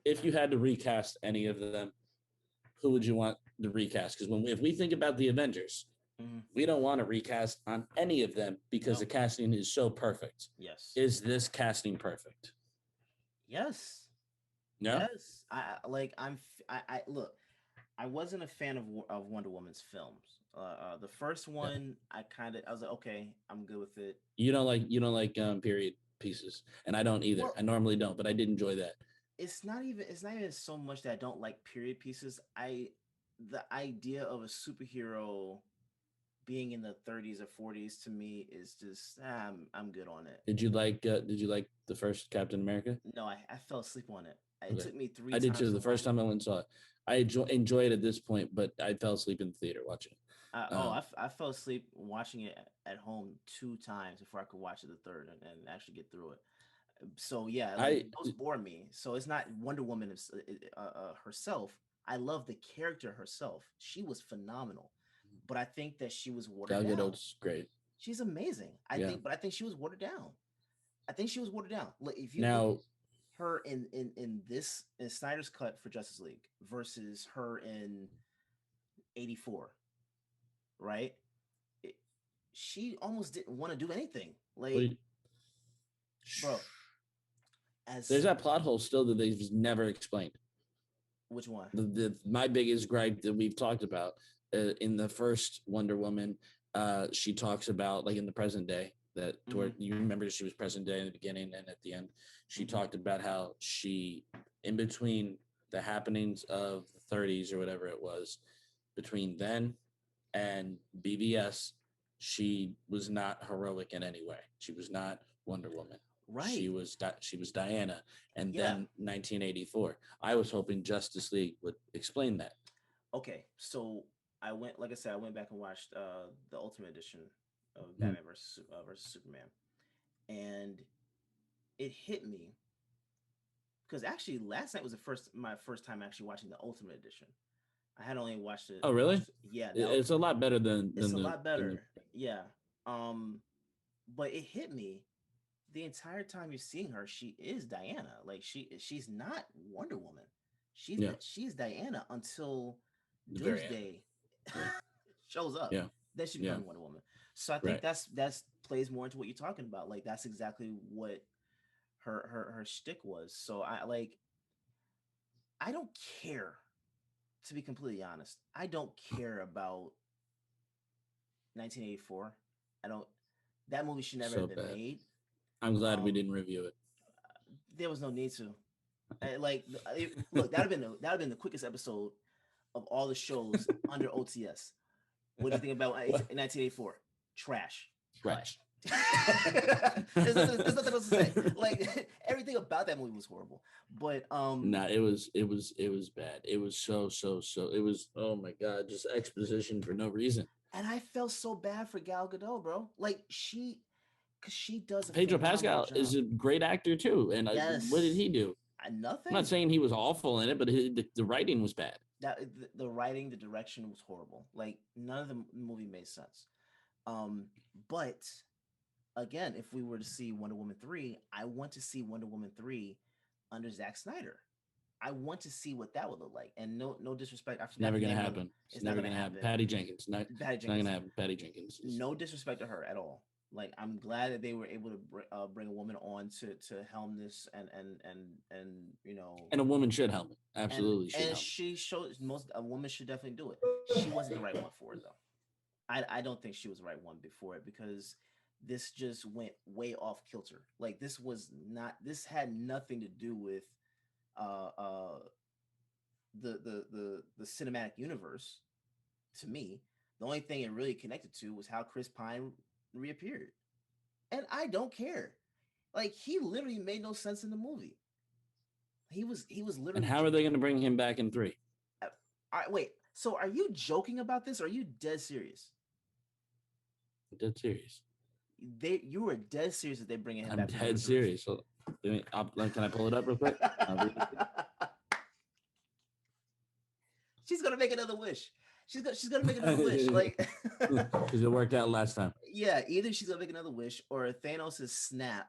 If you had to recast any of them, who would you want to recast? Because if we think about the Avengers, we don't want to recast on any of them because the casting is so perfect. Yes. Is this casting perfect? Yes. No. Yes. I look. I wasn't a fan of Wonder Woman's films. The first one, I was like, okay, I'm good with it. You don't like period pieces, and I don't either. Well, I normally don't, but I did enjoy that. It's not even so much that I don't like period pieces. The idea of a superhero being in the 30s or 40s to me is just I'm good on it. Did you like the first Captain America? No, I fell asleep on it. It took me 3 times. I did too. The first time I went and saw it, I enjoyed it at this point, but I fell asleep in the theater watching it. I fell asleep watching it at home 2 times before I could watch it the third and actually get through it. So yeah, those bore me. So it's not Wonder Woman herself. I love the character herself. She was phenomenal, but I think that she was watered down. Gal Gadot's great. She's amazing. I think she was watered down. Like if you now, her in this in Snyder's cut for Justice League versus her in 84, right? It, she almost didn't want to do anything. Like, bro, as there's that plot hole still that they've never explained. Which one? My biggest gripe that we've talked about in the first Wonder Woman, she talks about, like, in the present day, that toward, you remember she was present day in the beginning and at the end, she talked about how she, in between the happenings of the 30s or whatever it was, between then and BVS, she was not heroic in any way. She was not Wonder Woman. Right. She was Diana. And then 1984. I was hoping Justice League would explain that. Okay, so I went back and watched the Ultimate Edition of Batman versus Superman, and it hit me because actually last night was my first time actually watching the Ultimate Edition. I had only watched it. Oh, really? Yeah, it's a lot better than. It's a lot better. Yeah. But it hit me the entire time you're seeing her. She is Diana. Like she's not Wonder Woman. She's Diana until Doomsday shows up. Yeah. Then she becomes Wonder Woman. So I think that's plays more into what you're talking about. Like that's exactly what her shtick was. So I don't care. To be completely honest, I don't care about 1984. That movie should never have been made. I'm glad we didn't review it. There was no need to. Look, that would have been the quickest episode of all the shows under OTS. What do you think about 1984? Trash. There's nothing else to say. Like everything about that movie was horrible. But it was bad. It was so it was, oh my god, just exposition for no reason. And I felt so bad for Gal Gadot, bro. Like she does a Pedro Pascal job. is a great actor too. And what did he do? Nothing. I'm not saying he was awful in it, but the writing was bad. The writing, the direction was horrible. Like none of the movie made sense. But again, if we were to see Wonder Woman 3, I want to see Wonder Woman 3 under Zack Snyder. I want to see what that would look like. And no disrespect. It's never going to happen. It's never going to happen. Patty Jenkins. Not going to happen. Patty Jenkins. No disrespect to her at all. Like I'm glad that they were able to bring a woman on to helm this and you know. And a woman should helm it. Absolutely. And she shows a woman should definitely do it. She wasn't the right one for it though. I don't think she was the right one before it because this just went way off kilter. Like this had nothing to do with the cinematic universe. To me, the only thing it really connected to was how Chris Pine reappeared, and I don't care. Like he literally made no sense in the movie. He was literally. And how are they going to bring him back in 3? Wait. So are you joking about this? Or are you dead serious? Dead serious. You were dead serious that they're bringing him back. I'm dead serious. So, can I pull it up real quick? She's gonna make another wish. She's gonna make another wish, like because it worked out last time. Yeah, either she's gonna make another wish or Thanos' snap,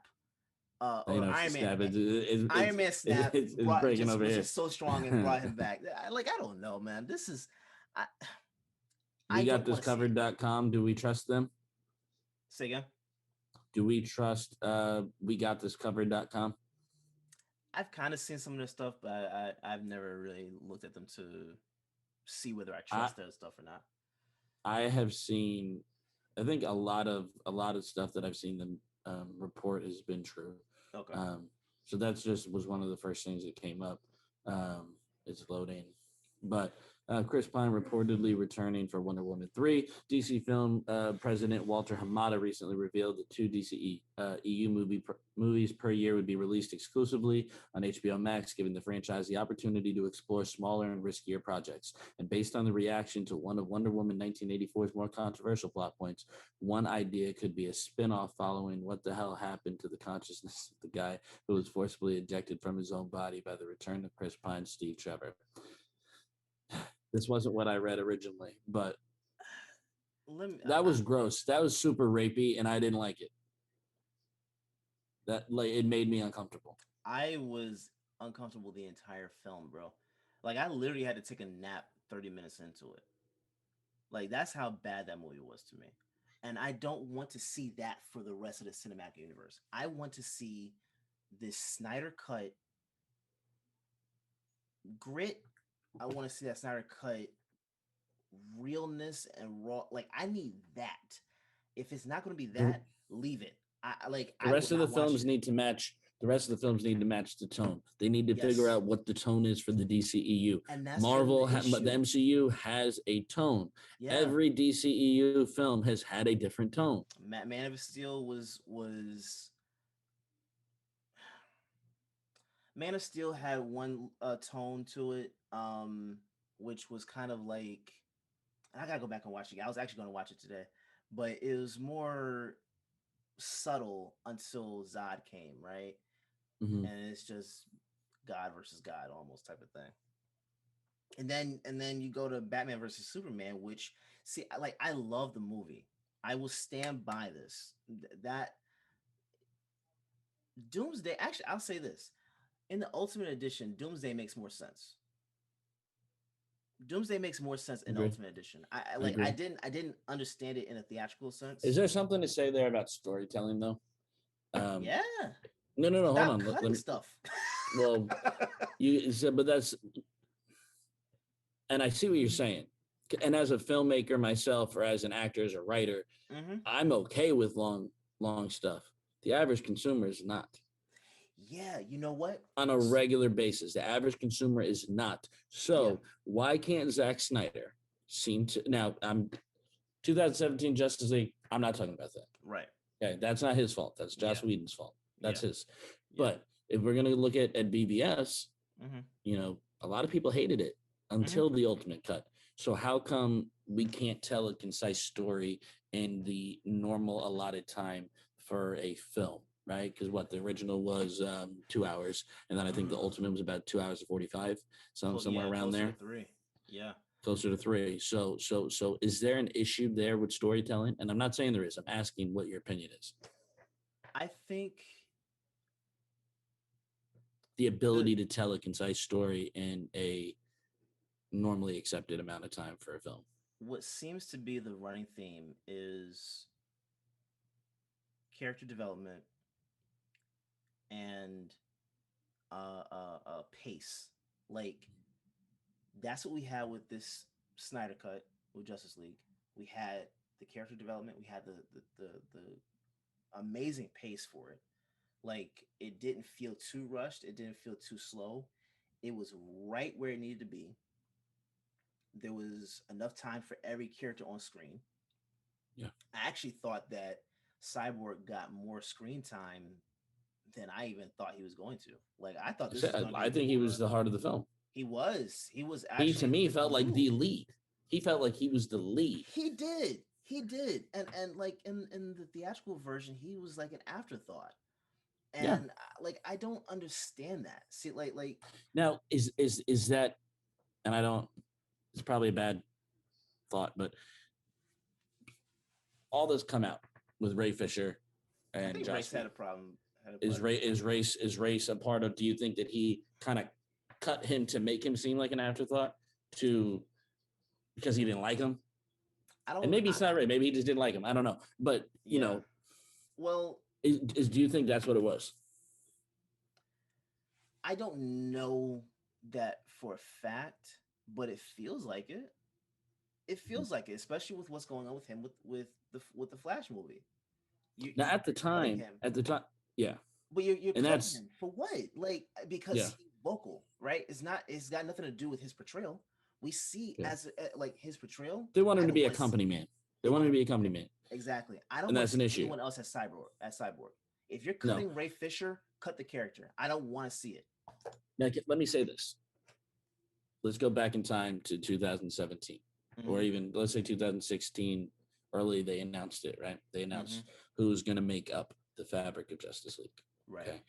or Iron Man. Iron Man snap is breaking over here. So strong and brought him back. Like I don't know, man. This is. We got this covered.com. Do we trust them? Say again. Do we trust we got this covered.com? I've kind of seen some of their stuff, but I've never really looked at them to see whether I trust their stuff or not. I have seen, I think a lot of stuff that I've seen them report has been true. Okay. So that's was one of the first things that came up. It's loading, but Chris Pine reportedly returning for Wonder Woman 3. DC film president Walter Hamada recently revealed that 2 DCEU movies per year would be released exclusively on HBO Max, giving the franchise the opportunity to explore smaller and riskier projects. And based on the reaction to one of Wonder Woman 1984's more controversial plot points, one idea could be a spin-off following what the hell happened to the consciousness of the guy who was forcibly ejected from his own body by the return of Chris Pine's Steve Trevor. This wasn't what I read originally, but that was gross. That was super rapey, and I didn't like it. It made me uncomfortable. I was uncomfortable the entire film, bro. Like I literally had to take a nap 30 minutes into it. Like that's how bad that movie was to me. And I don't want to see that for the rest of the cinematic universe. I want to see this Snyder cut grit. I want to see that Snyder cut realness and raw. Like I need that. If it's not going to be that, leave it. The I will rest of the not watch films it. need to match. The rest of the films need to match the tone. They need to figure Yes. out what the tone is for the DCEU. And that's Marvel, been the the issue. MCU has a tone. Yeah. Every DCEU film has had a different tone. Man of Steel was Man of Steel had one tone to it, which was kind of like I gotta go back and watch it. I was actually gonna watch it today, but it was more subtle until Zod came, right? Mhm. And it's just God versus God almost type of thing. And then you go to Batman versus Superman, which see, I love the movie. I will stand by this. That Doomsday. Actually, I'll say this: in the Ultimate Edition, Doomsday makes more sense. Doomsday makes more sense in the Agree. Ultimate Edition. Agree. I didn't understand it in a theatrical sense. Is there something to say there about storytelling though? Yeah. No. Stop Hold on. cutting stuff. Well, you said, but that's, and I see what you're saying. And as a filmmaker myself, or as an actor, as a writer, I'm okay with long stuff. The average consumer is not. Yeah, you know what? On a regular basis, the average consumer is not. So why can't Zack Snyder seem to now? I'm 2017 Justice League. I'm not talking about that. Right. Okay, that's not his fault. That's Joss Whedon's fault. That's his. Yeah. But if we're gonna look at BBS, you know, a lot of people hated it until the Ultimate Cut. So how come we can't tell a concise story in the normal allotted time for a film, right? Because what the original was 2 hours, and then I think the Ultimate was about 2 hours and 45, somewhere around there. To 3. Yeah. Closer to 3. So is there an issue there with storytelling? And I'm not saying there is. I'm asking what your opinion is. I think the ability to tell a concise story in a normally accepted amount of time for a film. What seems to be the running theme is character development and pace. Like that's what we had with this Snyder Cut with Justice League. We had the character development. We had the amazing pace for it. Like it didn't feel too rushed. It didn't feel too slow. It was right where it needed to be. There was enough time for every character on screen. Yeah. I actually thought that Cyborg got more screen time than I even thought he was going to. Like I thought this was going to be I think he was the heart of the film. He was actually he to me felt like the lead. He felt like he was the lead. He did. And like in the theatrical version, he was like an afterthought. And like I don't understand that. See, like now is that, and I don't, it's probably a bad thought, but all this come out with Ray Fisher and I think Josh Race had a problem. Is Race a part of? Do you think that he kind of cut him to make him seem like an afterthought because he didn't like him? And maybe it's not Ray. Maybe he just didn't like him. I don't know. But you know, well, do you think that's what it was? I don't know that for a fact, but it feels like it. It feels like it, especially with what's going on with him with the Flash movie. At the time, yeah. But you're cutting him for what? Like because he's vocal, right? It's got nothing to do with his portrayal. We see as like his portrayal. They want him to be a company man. They want him to be a company man. Exactly. I don't. And that's an issue. Anyone else as Cyborg? If you're cutting Ray Fisher, cut the character. I don't want to see it. Now, let me say this. Let's go back in time to 2017, or even let's say 2016. Early, they announced it, right? They announced who's going to make up the fabric of Justice League. Right. Okay.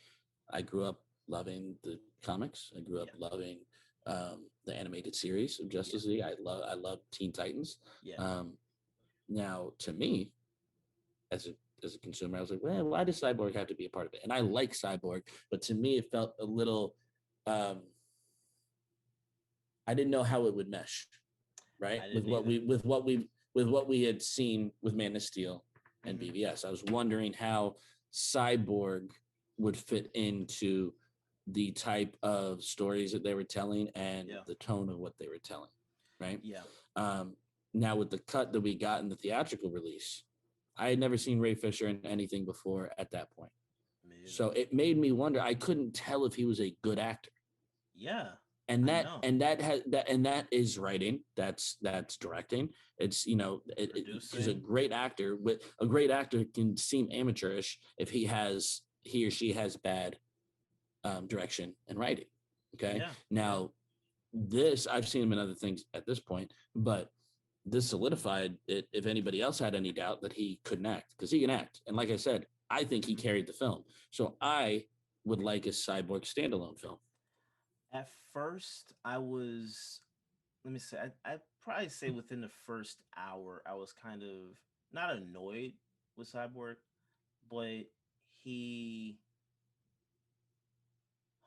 I grew up loving the comics. I grew up loving the animated series of Justice League. I love Teen Titans. Yeah. Now, to me, as as a consumer. I was like, well, why does Cyborg have to be a part of it? And I like Cyborg, but to me, it felt a little. I didn't know how it would mesh, right? With what we had seen with Man of Steel and BVS. I was wondering how Cyborg would fit into the type of stories that they were telling and the tone of what they were telling, right? Yeah. Now with the cut that we got in the theatrical release, I had never seen Ray Fisher in anything before at that point. So it made me wonder. I couldn't tell if he was a good actor. Yeah. And that is writing. That's directing. It's he's a great actor. A great actor can seem amateurish if he or she has bad direction and writing. Okay. Yeah. Now, this I've seen him in other things at this point, but this solidified it. If anybody else had any doubt that he couldn't act, because he can act, and like I said, I think he carried the film. So I would like a Cyborg standalone film. At first, I was, let me say, I'd probably say within the first hour, I was kind of not annoyed with Cyborg, but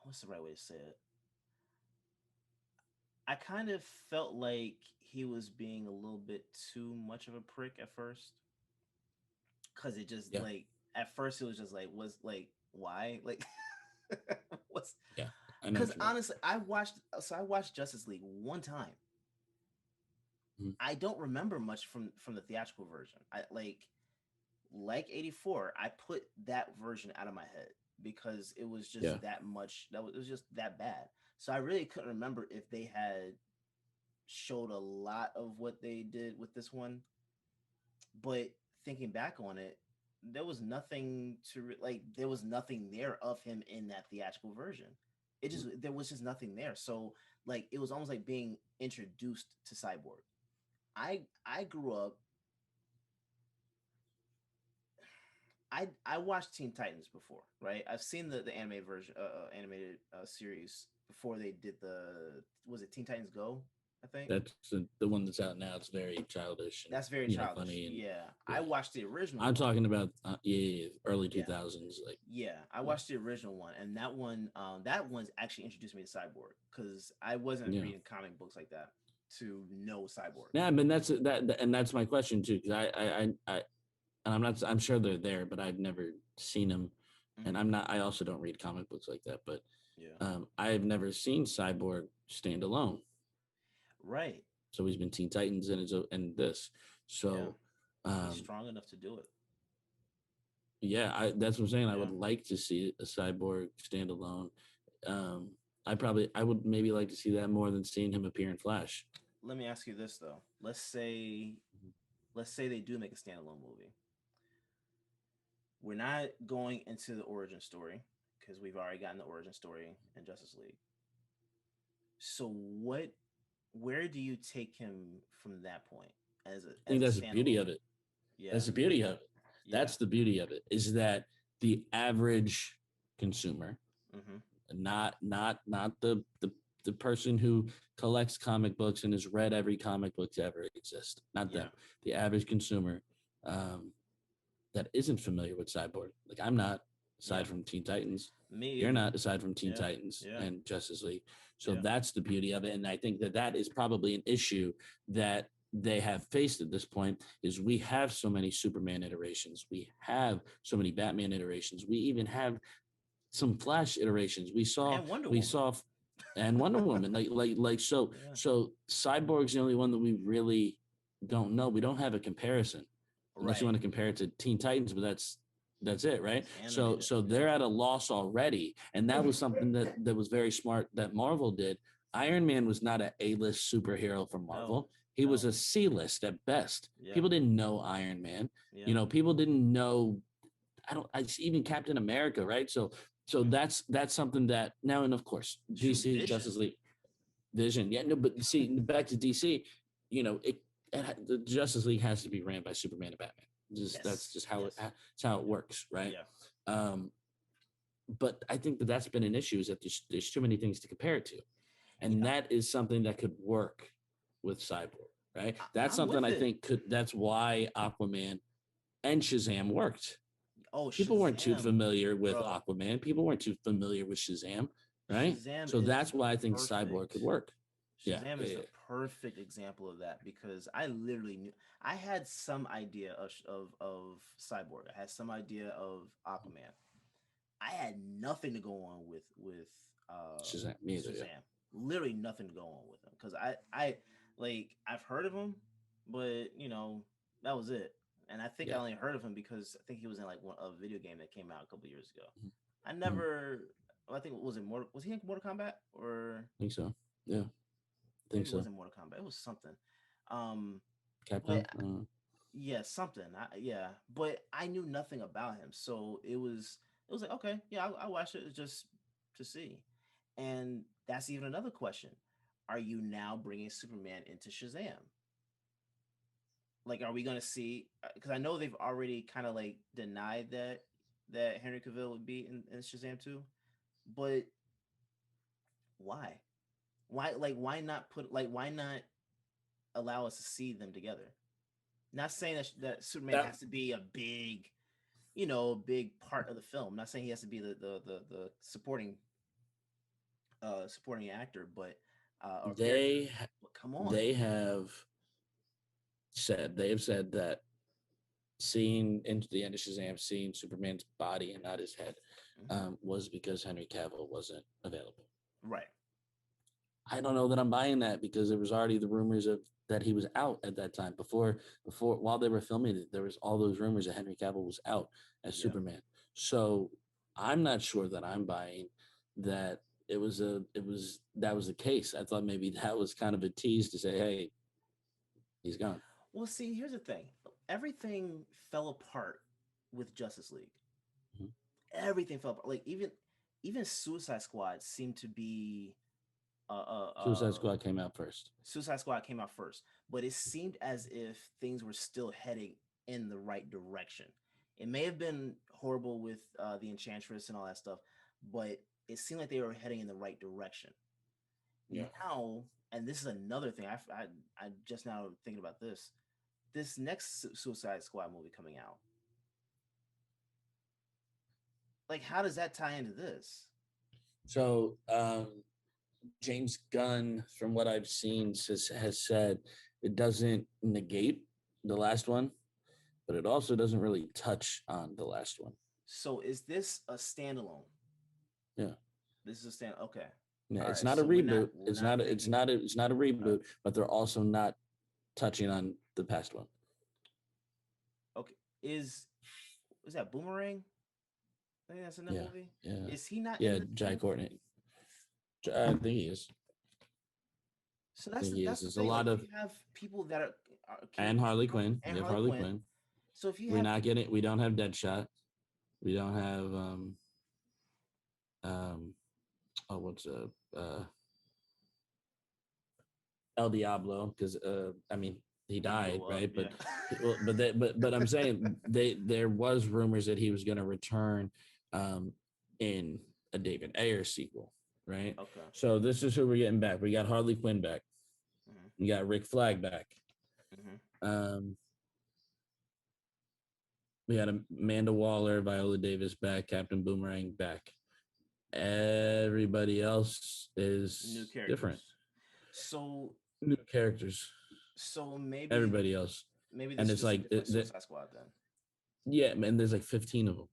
what's the right way to say it? I kind of felt like he was being a little bit too much of a prick at first. Cause it just at first it was just like, why? Like, what's, because honestly, I watched Justice League one time. I don't remember much from the theatrical version. I like 84. I put that version out of my head because it was just that much. It was just that bad. So I really couldn't remember if they had showed a lot of what they did with this one. But thinking back on it, there was nothing there was nothing there of him in that theatrical version. There was just nothing there. So like it was almost like being introduced to Cyborg. I grew up. I watched Teen Titans before, right? I've seen the animated version, animated series before they did was it Teen Titans Go? I think that's the one that's out now. It's very childish. That's very childish. Funny yeah. I watched the original. I'm talking about early 2000s. Like I watched the original one, and that one's actually introduced me to Cyborg because I wasn't reading comic books like that to know Cyborg. Yeah, I mean that's my question too, because I'm sure they're there, but I've never seen them, and I also don't read comic books like that, but I've never seen Cyborg stand alone. Right. So he's been Teen Titans and this. So he's strong enough to do it. Yeah, that's what I'm saying. I would like to see a Cyborg standalone. I would maybe like to see that more than seeing him appear in Flash. Let me ask you this though. Let's say they do make a standalone movie. We're not going into the origin story because we've already gotten the origin story in Justice League. So where do you take him from that point? I think that's the beauty of it. Yeah, that's the beauty of it. Yeah. That's the beauty of it. Is that the average consumer, not the person who collects comic books and has read every comic book to ever exist. Not them. The average consumer that isn't familiar with Cyborg. Like I'm not, aside from Teen Titans. You're not, aside from Teen Titans and Justice League. So that's the beauty of it. And I think that is probably an issue that they have faced at this point is we have so many Superman iterations. We have so many Batman iterations. We even have some Flash iterations. And Wonder Woman. So Cyborg's the only one that we really don't know. We don't have a comparison. Unless you want to compare it to Teen Titans, but that's it, right? So they're at a loss already, and that was something that was very smart that Marvel did. Iron Man was not an A-list superhero from Marvel. He was a C-list at best. People didn't know Iron Man. People didn't know. Even Captain America, right? So that's something that now, and of course DC, Justice League, Vision. Yeah, no, but see, back to DC, the Justice League has to be ran by Superman and Batman. That's just how it works, right? Yeah. But I think that's been an issue is that there's too many things to compare it to, and that is something that could work with Cyborg, right? That's something I think that's why Aquaman and Shazam worked Oh, People weren't too Shazam, familiar with bro. Aquaman. People weren't too familiar with Shazam, right? Shazam So is that's why I think Cyborg perfect. could work. Shazam is the perfect example of that because I literally knew I had some idea of Cyborg. I had some idea of Aquaman. I had nothing to go on with Shazam. Me either. Shazam. Yeah. Literally nothing to go on with him because I like I've heard of him, but that was it. And I think I only heard of him because I think he was in like a video game that came out a couple years ago. I never. I think was he in Mortal Kombat or? I think so. Yeah. Maybe it wasn't Mortal Kombat. It was something. Capcom. Yeah, something. Yeah, but I knew nothing about him, so it was like okay, yeah, I watched it just to see. And that's even another question: are you now bringing Superman into Shazam? Like, are we going to see? Because I know they've already kind of like denied that Henry Cavill would be in Shazam 2, but why? Why not why not allow us to see them together? Not saying that Superman has to be a big, big part of the film. Not saying he has to be the supporting actor, but come on. They have said that seeing into the end of Shazam, seeing Superman's body and not his head, was because Henry Cavill wasn't available. Right. I don't know that I'm buying that because there was already the rumors of that he was out at that time. Before while they were filming it, there was all those rumors that Henry Cavill was out as Superman. So I'm not sure that I'm buying that that was the case. I thought maybe that was kind of a tease to say, hey, he's gone. Well, see, here's the thing. Everything fell apart with Justice League. Mm-hmm. Everything fell apart. Like even Suicide Squad seemed to be Suicide Squad came out first. Suicide Squad came out first, but it seemed as if things were still heading in the right direction. It may have been horrible with the Enchantress and all that stuff, but it seemed like they were heading in the right direction. Yeah. Now, and this is another thing. I just now thinking about this. This next Suicide Squad movie coming out. Like, how does that tie into this? So, James Gunn, from what I've seen, has said it doesn't negate the last one, but it also doesn't really touch on the last one. So is this a standalone? Yeah. This is a stand. Okay. Yeah, it's not a reboot. It's not a reboot, but they're also not touching on the past one. Okay. Is that Boomerang? I think that's in that movie. Yeah. Is he not? Yeah, Jai Courtney. I think he is. So that's There's a lot of you have people that are and Harley Quinn. You have Harley Quinn. So if you we don't have Deadshot. We don't have El Diablo, because he died, right? But yeah. but I'm saying there was rumors that he was going to return in a David Ayer sequel, right? Okay. So this is who we're getting back. We got Harley Quinn back. Mm-hmm. We got Rick Flag back. Mm-hmm. We had Amanda Waller, Viola Davis back, Captain Boomerang back. Everybody else is different. So new characters. So maybe everybody else. Maybe this is like Suicide Squad then. Yeah, man. There's like 15 of them.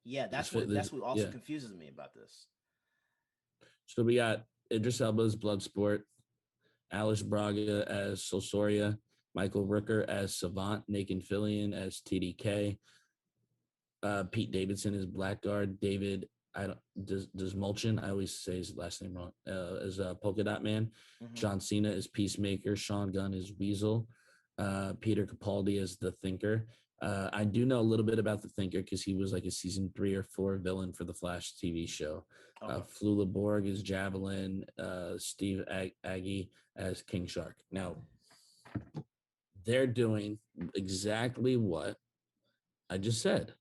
Yeah, that's what also confuses me about this. So we got Idris Elba's Bloodsport, Alice Braga as Solsoria, Michael Rooker as Savant, Nathan Fillion as TDK, Pete Davidson as Blackguard, David does Mulchin, I always say his last name wrong, as Polka Dot Man, John Cena as Peacemaker, Sean Gunn as Weasel, Peter Capaldi as the Thinker. I do know a little bit about the Thinker because he was like a season 3 or 4 villain for the Flash TV show. Flula Borg as Javelin, Steve Aggie as King Shark. Now, they're doing exactly what I just said.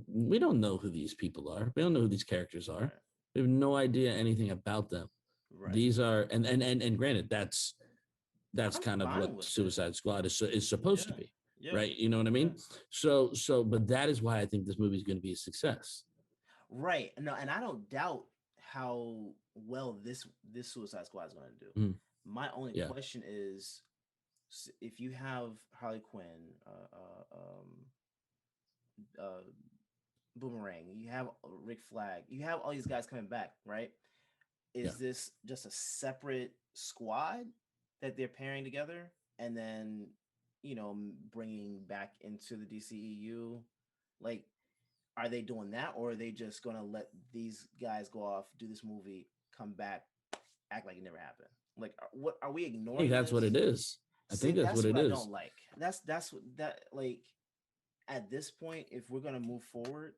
We don't know who these people are. We don't know who these characters are. We have no idea anything about them. Right. These are and granted, that's kind of what Suicide Squad is supposed to be. right? You know what I mean? So, but that is why I think this movie is going to be a success. Right. No, and I don't doubt how well this Suicide Squad is going to do. Mm. My only question is, if you have Harley Quinn, Boomerang, you have Rick Flag, you have all these guys coming back, right? Is this just a separate squad that they're pairing together and then, bringing back into the DCEU? Like, are they doing that, or are they just going to let these guys go off, do this movie, come back, act like it never happened? Like, what are we ignoring? I think that's what it is. I think that's what it is. I don't like. That's what that, like, at this point, if we're going to move forward,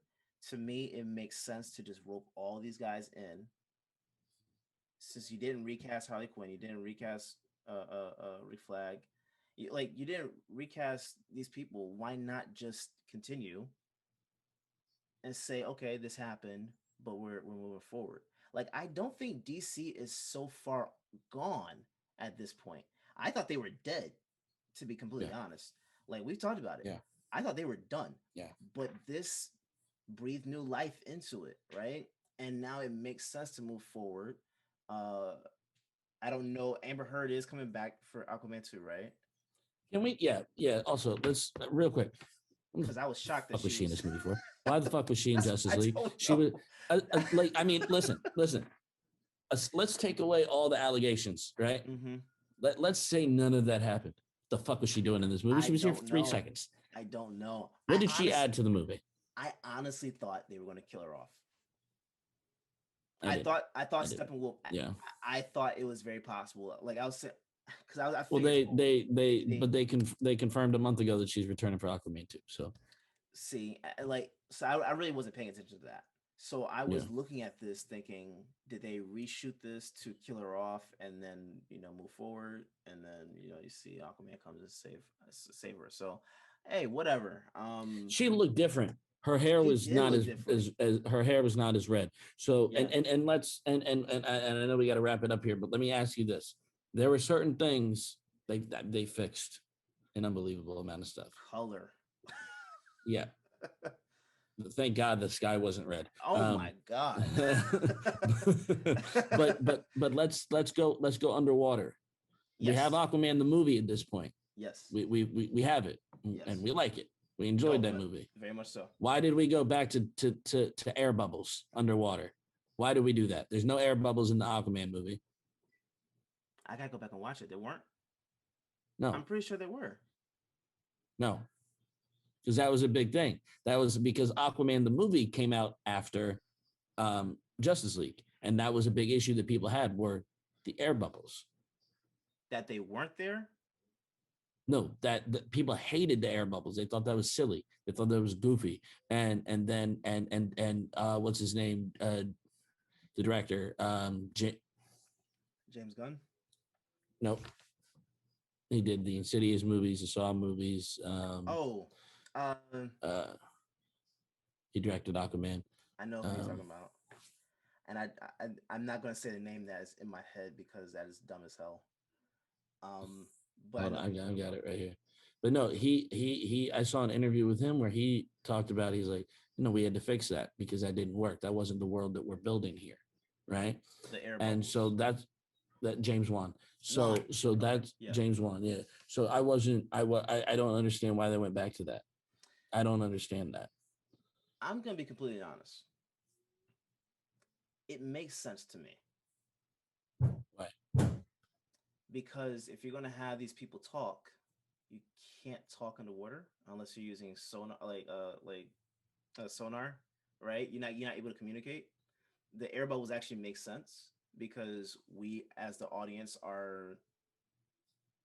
to me, it makes sense to just rope all these guys in. Since you didn't recast Harley Quinn, you didn't recast Rick Flag, you didn't recast these people. Why not just continue and say, okay, this happened, but we're moving forward? Like, I don't think DC is so far gone at this point. I thought they were dead, to be completely honest. Like, we've talked about it. Yeah. I thought they were done. Yeah. But this breathed new life into it, right? And now it makes sense to move forward. I don't know. Amber Heard is coming back for Aquaman 2, right? Can we? Yeah. Also, let's real quick. Because I was shocked that fuck was she in this movie for? Why the fuck was she in Justice League? She was like, I mean, listen. Let's take away all the allegations, right? Mm-hmm. Let's say none of that happened. The fuck was she doing in this movie? She was here for 3 seconds. I don't know. What did she add to the movie? I honestly thought they were going to kill her off. I thought Steppenwolf. Yeah. I thought it was very possible. Like, I was, because I well, they confirmed a month ago that she's returning for Aquaman 2. So, I really wasn't paying attention to that. So I was looking at this thinking, did they reshoot this to kill her off and then move forward, and then you see Aquaman comes and save her. So, hey, whatever. She looked different. Her hair was not as her hair was not as red. So and let's and I know we got to wrap it up here, but let me ask you this: there were certain things they fixed an unbelievable amount of stuff. Color. Yeah. Thank God the sky wasn't red. Oh my God. but let's go underwater. Yes. We have Aquaman the movie at this point. Yes. We have it, and we like it. We enjoyed that movie. Very much so. Why did we go back to air bubbles underwater? Why did we do that? There's no air bubbles in the Aquaman movie. I gotta go back and watch it. There weren't? No. I'm pretty sure there were. No. Because that was a big thing. That was because Aquaman the movie came out after Justice League. And that was a big issue that people had, were the air bubbles. That they weren't there? No, that people hated the air bubbles. They thought that was silly. They thought that was goofy. And then what's his name? The director, James Gunn? Nope. He did the Insidious movies, the Saw movies. He directed Aquaman. I know who you're talking about. And I'm not going to say the name that is in my head because that is dumb as hell. But I got it right here. But no, he I saw an interview with him where he talked about, he's like, we had to fix that because that didn't work. That wasn't the world that we're building here, right? The air and bubbles. so that James Wan. So that's James Wan. Yeah. So I don't understand why they went back to that. I don't understand that. I'm going to be completely honest. It makes sense to me. Why? Because if you're going to have these people talk, you can't talk underwater unless you're using sonar, sonar, right? You're not able to communicate. The air bubbles actually make sense because we, as the audience, we're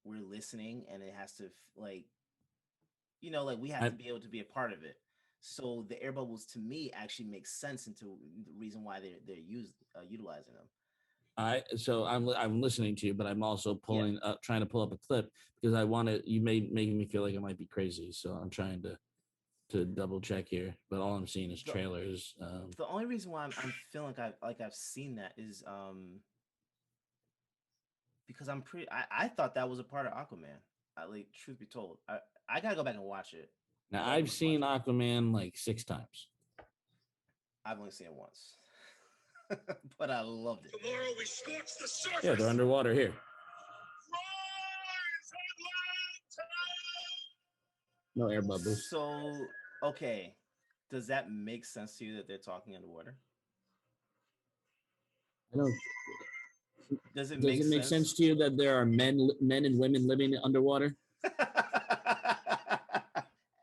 listening, and it has to we have to be able to be a part of it. So the air bubbles to me actually make sense into the reason why they're utilizing them. I'm listening to you, but I'm also trying to pull up a clip because I want to. You making me feel like I might be crazy, so I'm trying to double check here. But all I'm seeing is trailers. The only reason why I'm feeling like I've seen that is because I thought that was a part of Aquaman. like truth be told, I gotta go back and watch it. Now I've seen Aquaman like 6 times. I've only seen it once, but I loved it. Tomorrow we scorch the surface. Yeah, they're underwater here. No air bubbles. So okay, does that make sense to you that they're talking underwater? I don't. Does it Does it make sense to you that there are men and women living underwater?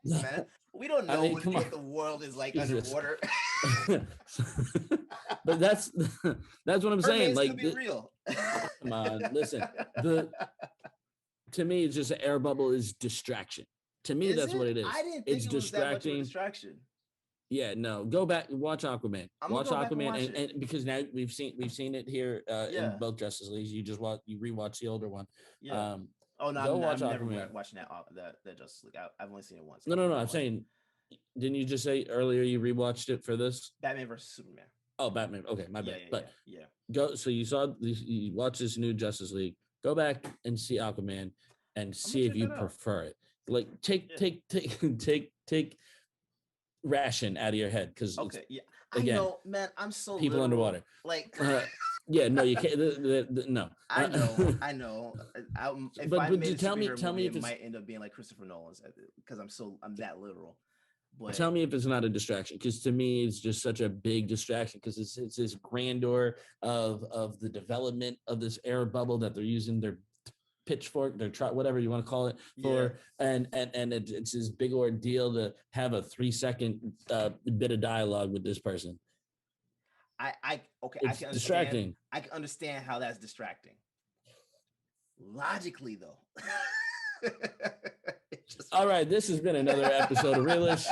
Man, we don't know what the world is like underwater. But that's what I'm saying. Like, be real. Come on, listen. To me, it's just an air bubble is distraction. To me, that's what it is. I didn't think it's it was distracting. that much of a distraction. Yeah, no. Go back, watch Aquaman. Watch Aquaman, and because now we've seen it here in both Justice Leagues. You rewatch the older one. Yeah. I'm never watching that Justice League. I've only seen it once. No. I'm saying, didn't you just say earlier you rewatched it for this? Batman versus Superman. Oh, Batman. Okay, my bad. Yeah. Go. So you watch this new Justice League. Go back and see Aquaman, and see if you prefer it. Like take ration out of your head, because again, I know, man. I'm so people literal. Underwater. Like, yeah, no, you can't. No, I know. But tell me if it it's, might end up being like Christopher Nolan's, because I'm that literal. But tell me if it's not a distraction, because to me it's just such a big distraction, because it's this grandeur of the development of this air bubble that they're using their pitchfork, their whatever you want to call it for, and it's this big ordeal to have a 3-second bit of dialogue with this person. It's distracting. I can understand how that's distracting. Logically, though. All right, this has been another episode of Realish.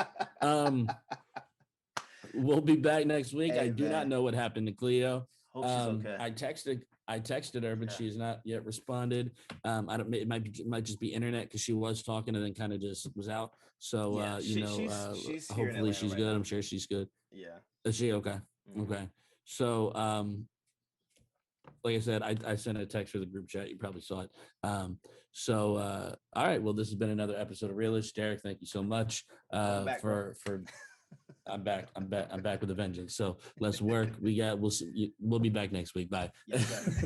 We'll be back next week. I do not know what happened to Cleo. Hope she's okay. I texted her, but she's not yet responded. I don't. It might just be internet, because she was talking and then kind of just was out. So she's hopefully she's good. I'm sure she's good. Yeah. Is she okay? Mm-hmm. Okay. So like I said, I sent a text for the group chat. You probably saw it. All right. Well, this has been another episode of Realish. Derrick, thank you so much for. I'm back with a vengeance. So let's work. We'll be back next week. Bye. Yes,